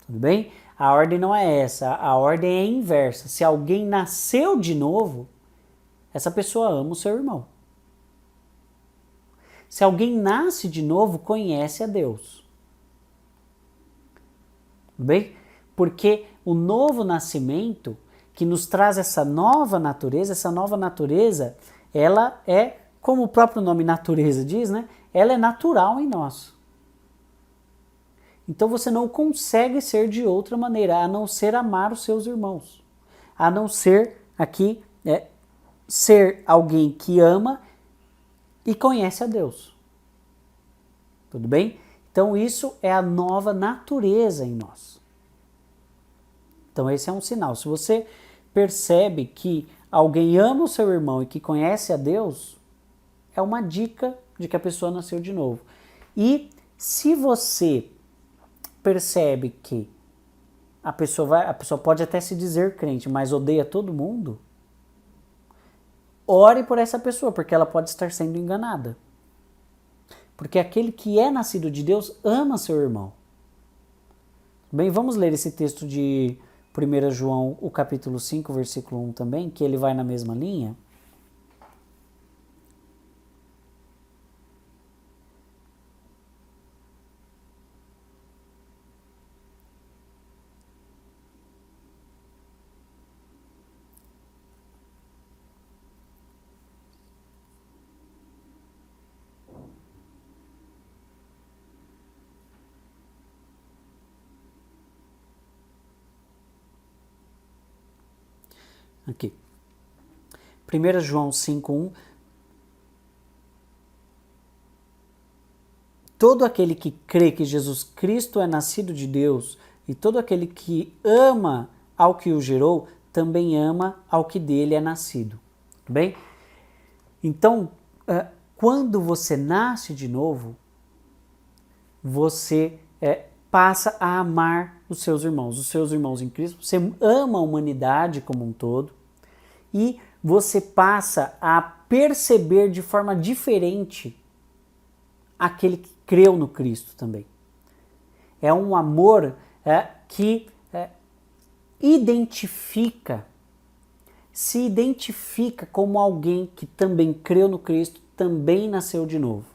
Tudo bem? A ordem não é essa, a ordem é inversa. Se alguém nasceu de novo, essa pessoa ama o seu irmão. Se alguém nasce de novo, conhece a Deus. Tudo bem? Porque o novo nascimento que nos traz essa nova natureza, ela é, como o próprio nome natureza diz, né? Ela é natural em nós. Então você não consegue ser de outra maneira, a não ser amar os seus irmãos. A não ser aqui ser alguém que ama e conhece a Deus. Tudo bem? Então isso é a nova natureza em nós. Então esse é um sinal. Se você percebe que alguém ama o seu irmão e que conhece a Deus, é uma dica de que a pessoa nasceu de novo. E se você percebe que a pessoa pode até se dizer crente, mas odeia todo mundo, ore por essa pessoa, porque ela pode estar sendo enganada. Porque aquele que é nascido de Deus ama seu irmão. Bem, vamos ler esse texto de 1 João, o capítulo 5, versículo 1 também, que ele vai na mesma linha. Aqui. 1 João 5:1. Todo aquele que crê que Jesus Cristo é nascido de Deus e todo aquele que ama ao que o gerou, também ama ao que dele é nascido. Tudo bem? Então, quando você nasce de novo, você passa a amar os seus irmãos em Cristo. Você ama a humanidade como um todo e você passa a perceber de forma diferente aquele que creu no Cristo também. É um amor que se identifica como alguém que também creu no Cristo, também nasceu de novo.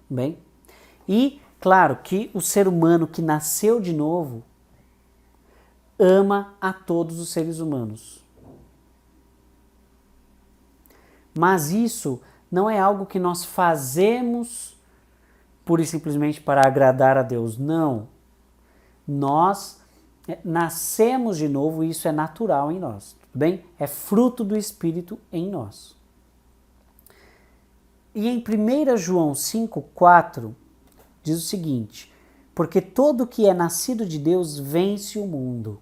Bem? E, claro, que o ser humano que nasceu de novo ama a todos os seres humanos. Mas isso não é algo que nós fazemos pura e simplesmente para agradar a Deus. Não. Nós nascemos de novo e isso é natural em nós. Tudo bem? É fruto do Espírito em nós. E em 1 João 5,4 diz o seguinte: porque todo que é nascido de Deus vence o mundo.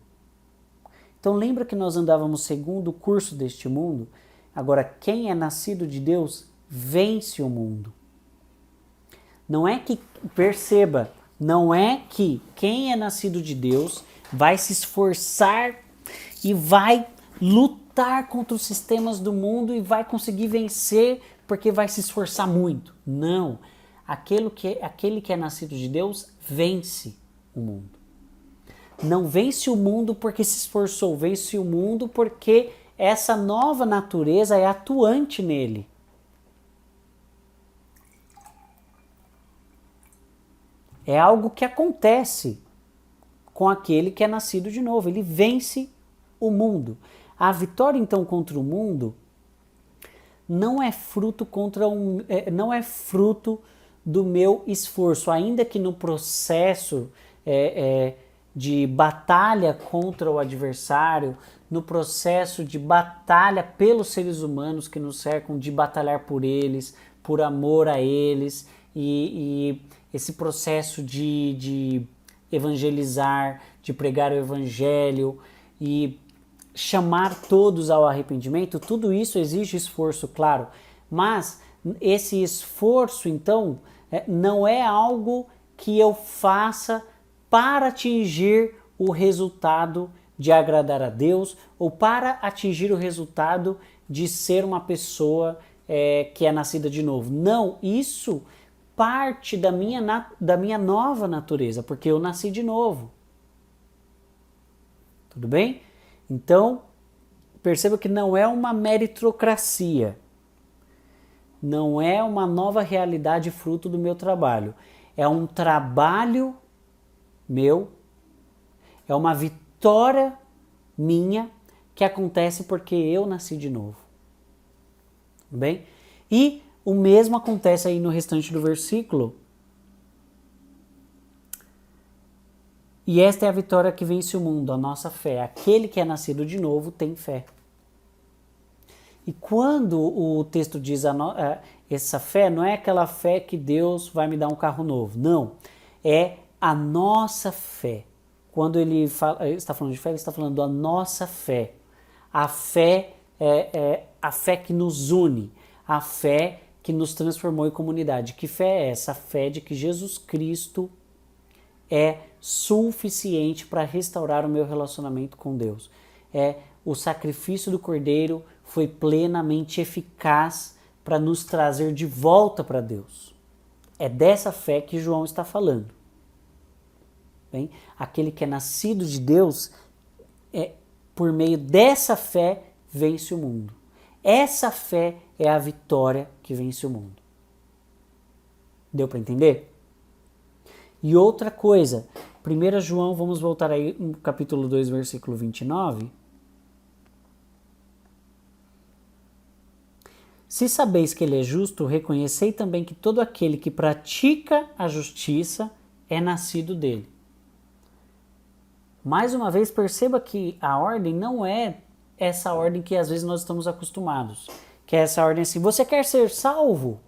Então lembra que nós andávamos segundo o curso deste mundo? Agora, quem é nascido de Deus vence o mundo. Não é que, perceba, não é que quem é nascido de Deus vai se esforçar e vai lutar contra os sistemas do mundo e vai conseguir vencer porque vai se esforçar muito. Não. Aquele que é nascido de Deus vence o mundo. Não vence o mundo porque se esforçou, vence o mundo porque essa nova natureza é atuante nele. É algo que acontece com aquele que é nascido de novo. Ele vence o mundo. A vitória, então, contra o mundo não é fruto do meu esforço, ainda que no processo de batalha contra o adversário, no processo de batalha pelos seres humanos que nos cercam, de batalhar por eles, por amor a eles, e esse processo de evangelizar, de pregar o evangelho e chamar todos ao arrependimento, tudo isso exige esforço, claro, mas esse esforço, então, não é algo que eu faça para atingir o resultado de agradar a Deus ou para atingir o resultado de ser uma pessoa que é nascida de novo. Não, isso parte da minha nova natureza, porque eu nasci de novo. Tudo bem? Então, perceba que não é uma meritocracia, não é uma nova realidade fruto do meu trabalho. É um trabalho meu, é uma vitória minha que acontece porque eu nasci de novo. Tudo bem? E o mesmo acontece aí no restante do versículo. E esta é a vitória que vence o mundo, a nossa fé. Aquele que é nascido de novo tem fé. E quando o texto diz essa fé, não é aquela fé que Deus vai me dar um carro novo. Não. É a nossa fé. Quando ele está falando de fé, ele está falando da nossa fé. A fé é a fé que nos une. A fé que nos transformou em comunidade. Que fé é essa? A fé de que Jesus Cristo é suficiente para restaurar o meu relacionamento com Deus. O sacrifício do Cordeiro foi plenamente eficaz para nos trazer de volta para Deus. É dessa fé que João está falando. Bem, aquele que é nascido de Deus, por meio dessa fé, vence o mundo. Essa fé é a vitória que vence o mundo. Deu para entender? E outra coisa, 1 João, vamos voltar aí no capítulo 2, versículo 29. Se sabeis que ele é justo, reconhecei também que todo aquele que pratica a justiça é nascido dele. Mais uma vez, perceba que a ordem não é essa ordem que às vezes nós estamos acostumados, que é essa ordem assim: você quer ser salvo?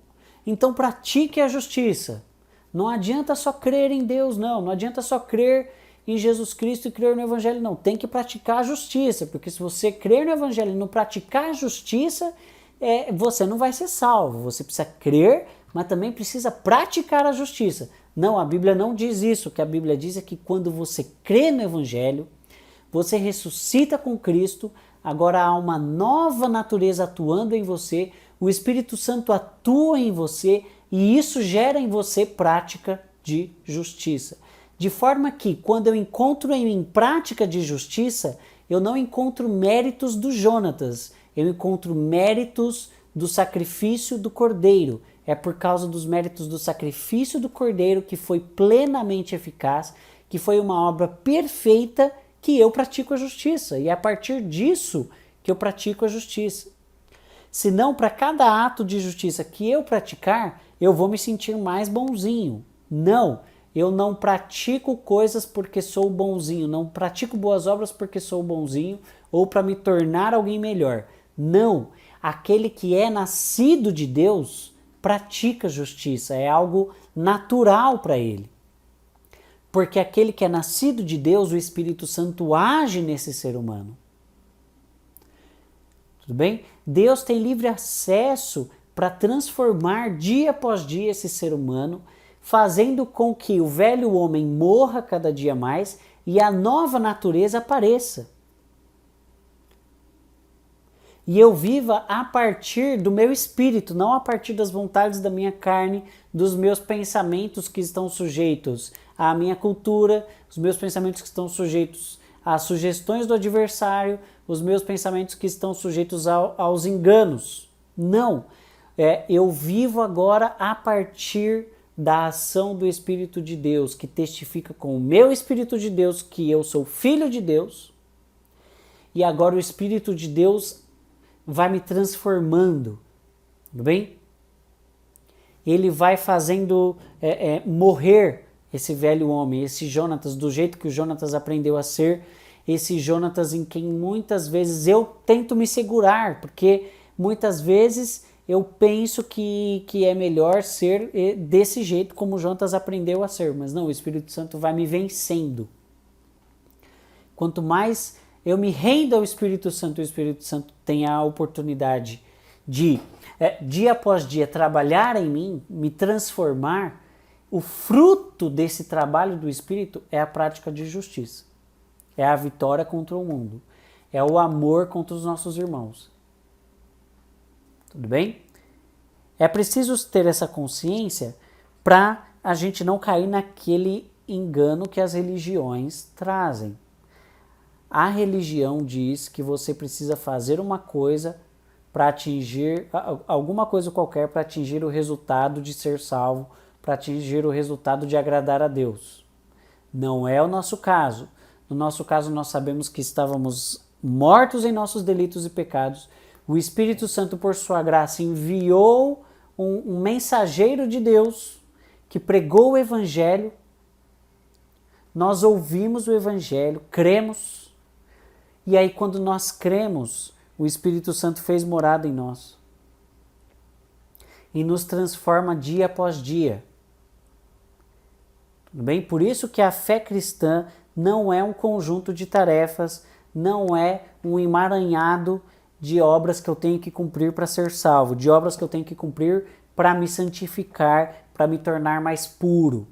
Então pratique a justiça. Não adianta só crer em Deus, não adianta só crer em Jesus Cristo e crer no Evangelho, não. Tem que praticar a justiça, porque se você crer no Evangelho e não praticar a justiça, você não vai ser salvo. Você precisa crer, mas também precisa praticar a justiça. Não, a Bíblia não diz isso. O que a Bíblia diz é que quando você crê no Evangelho, você ressuscita com Cristo, agora há uma nova natureza atuando em você, o Espírito Santo atua em você e isso gera em você prática de justiça. De forma que, quando eu encontro em mim prática de justiça, eu não encontro méritos do Jonatas, eu encontro méritos do sacrifício do Cordeiro. É por causa dos méritos do sacrifício do Cordeiro, que foi plenamente eficaz, que foi uma obra perfeita, que eu pratico a justiça. E é a partir disso que eu pratico a justiça. Senão, para cada ato de justiça que eu praticar, eu vou me sentir mais bonzinho. Não, eu não pratico coisas porque sou bonzinho, não pratico boas obras porque sou bonzinho ou para me tornar alguém melhor. Não, aquele que é nascido de Deus pratica justiça, é algo natural para ele. Porque aquele que é nascido de Deus, o Espírito Santo age nesse ser humano. Tudo bem? Deus tem livre acesso para transformar dia após dia esse ser humano, fazendo com que o velho homem morra cada dia mais e a nova natureza apareça. E eu viva a partir do meu espírito, não a partir das vontades da minha carne, dos meus pensamentos que estão sujeitos à minha cultura, os meus pensamentos que estão sujeitos às sugestões do adversário, os meus pensamentos que estão sujeitos aos enganos. Não, eu vivo agora a partir da ação do Espírito de Deus, que testifica com o meu Espírito de Deus que eu sou filho de Deus, e agora o Espírito de Deus vai me transformando, tudo bem? Ele vai fazendo morrer esse velho homem, esse Jonatas, do jeito que o Jonatas aprendeu a ser, esse Jonatas em quem muitas vezes eu tento me segurar, porque muitas vezes eu penso que é melhor ser desse jeito como o Jonatas aprendeu a ser, mas não, o Espírito Santo vai me vencendo. Quanto mais eu me rendo ao Espírito Santo, o Espírito Santo tem a oportunidade de, dia após dia, trabalhar em mim, me transformar. O fruto desse trabalho do Espírito é a prática de justiça. É a vitória contra o mundo. É o amor contra os nossos irmãos. Tudo bem? É preciso ter essa consciência para a gente não cair naquele engano que as religiões trazem. A religião diz que você precisa fazer uma coisa para atingir, alguma coisa qualquer para atingir o resultado de ser salvo, para atingir o resultado de agradar a Deus. Não é o nosso caso. No nosso caso, nós sabemos que estávamos mortos em nossos delitos e pecados. O Espírito Santo, por sua graça, enviou um mensageiro de Deus que pregou o Evangelho. Nós ouvimos o Evangelho, cremos. E aí, quando nós cremos, o Espírito Santo fez morada em nós. E nos transforma dia após dia. Tudo bem? Por isso que a fé cristã não é um conjunto de tarefas, não é um emaranhado de obras que eu tenho que cumprir para ser salvo, de obras que eu tenho que cumprir para me santificar, para me tornar mais puro.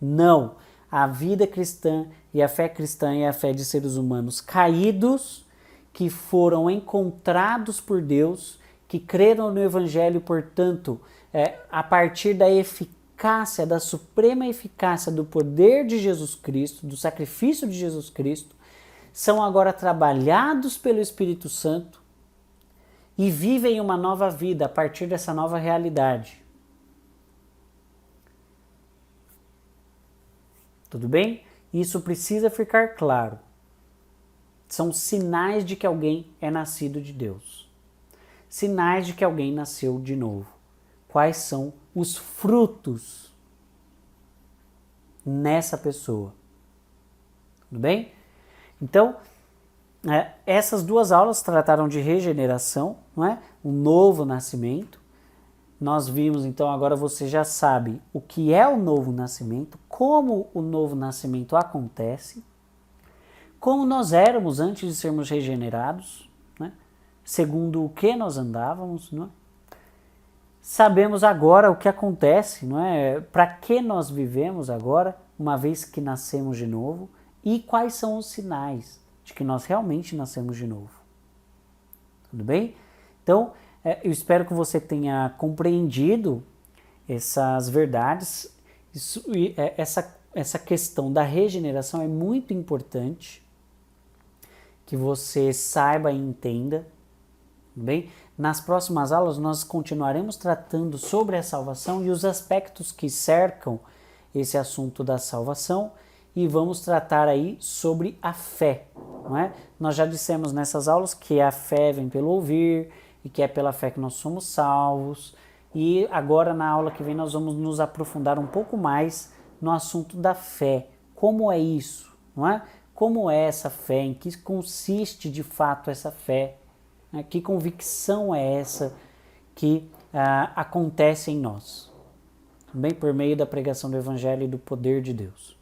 Não. A vida cristã e a fé cristã é a fé de seres humanos caídos, que foram encontrados por Deus, que creram no Evangelho, portanto, a partir da eficácia, da suprema eficácia do poder de Jesus Cristo, do sacrifício de Jesus Cristo, são agora trabalhados pelo Espírito Santo e vivem uma nova vida a partir dessa nova realidade. Tudo bem? Isso precisa ficar claro. São sinais de que alguém é nascido de Deus. Sinais de que alguém nasceu de novo. Quais são os frutos nessa pessoa? Tudo bem? Então, Essas duas aulas trataram de regeneração, não é? Um novo nascimento. Nós vimos, então, agora você já sabe o que é o novo nascimento, como o novo nascimento acontece, como nós éramos antes de sermos regenerados, né? Segundo o que nós andávamos, não é? Sabemos agora o que acontece, não é? Para que nós vivemos agora, uma vez que nascemos de novo, e quais são os sinais de que nós realmente nascemos de novo. Tudo bem? Então, eu espero que você tenha compreendido essas verdades. Essa questão da regeneração é muito importante que você saiba e entenda. Tudo bem? Nas próximas aulas nós continuaremos tratando sobre a salvação e os aspectos que cercam esse assunto da salvação e vamos tratar aí sobre a fé, não é? Nós já dissemos nessas aulas que a fé vem pelo ouvir e que é pela fé que nós somos salvos e agora na aula que vem nós vamos nos aprofundar um pouco mais no assunto da fé, como é isso, não é? Como é essa fé, em que consiste de fato essa fé, né? Que convicção é essa que acontece em nós, bem por meio da pregação do Evangelho e do poder de Deus.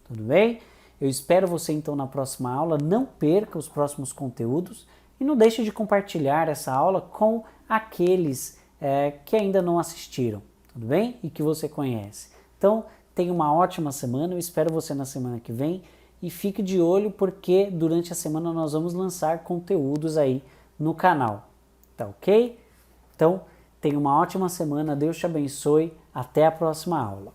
Tudo bem? Eu espero você então na próxima aula. Não perca os próximos conteúdos e não deixe de compartilhar essa aula com aqueles que ainda não assistiram, tudo bem? E que você conhece. Então, tenha uma ótima semana. Eu espero você na semana que vem e fique de olho porque durante a semana nós vamos lançar conteúdos aí no canal. Tá ok? Então, tenha uma ótima semana. Deus te abençoe. Até a próxima aula.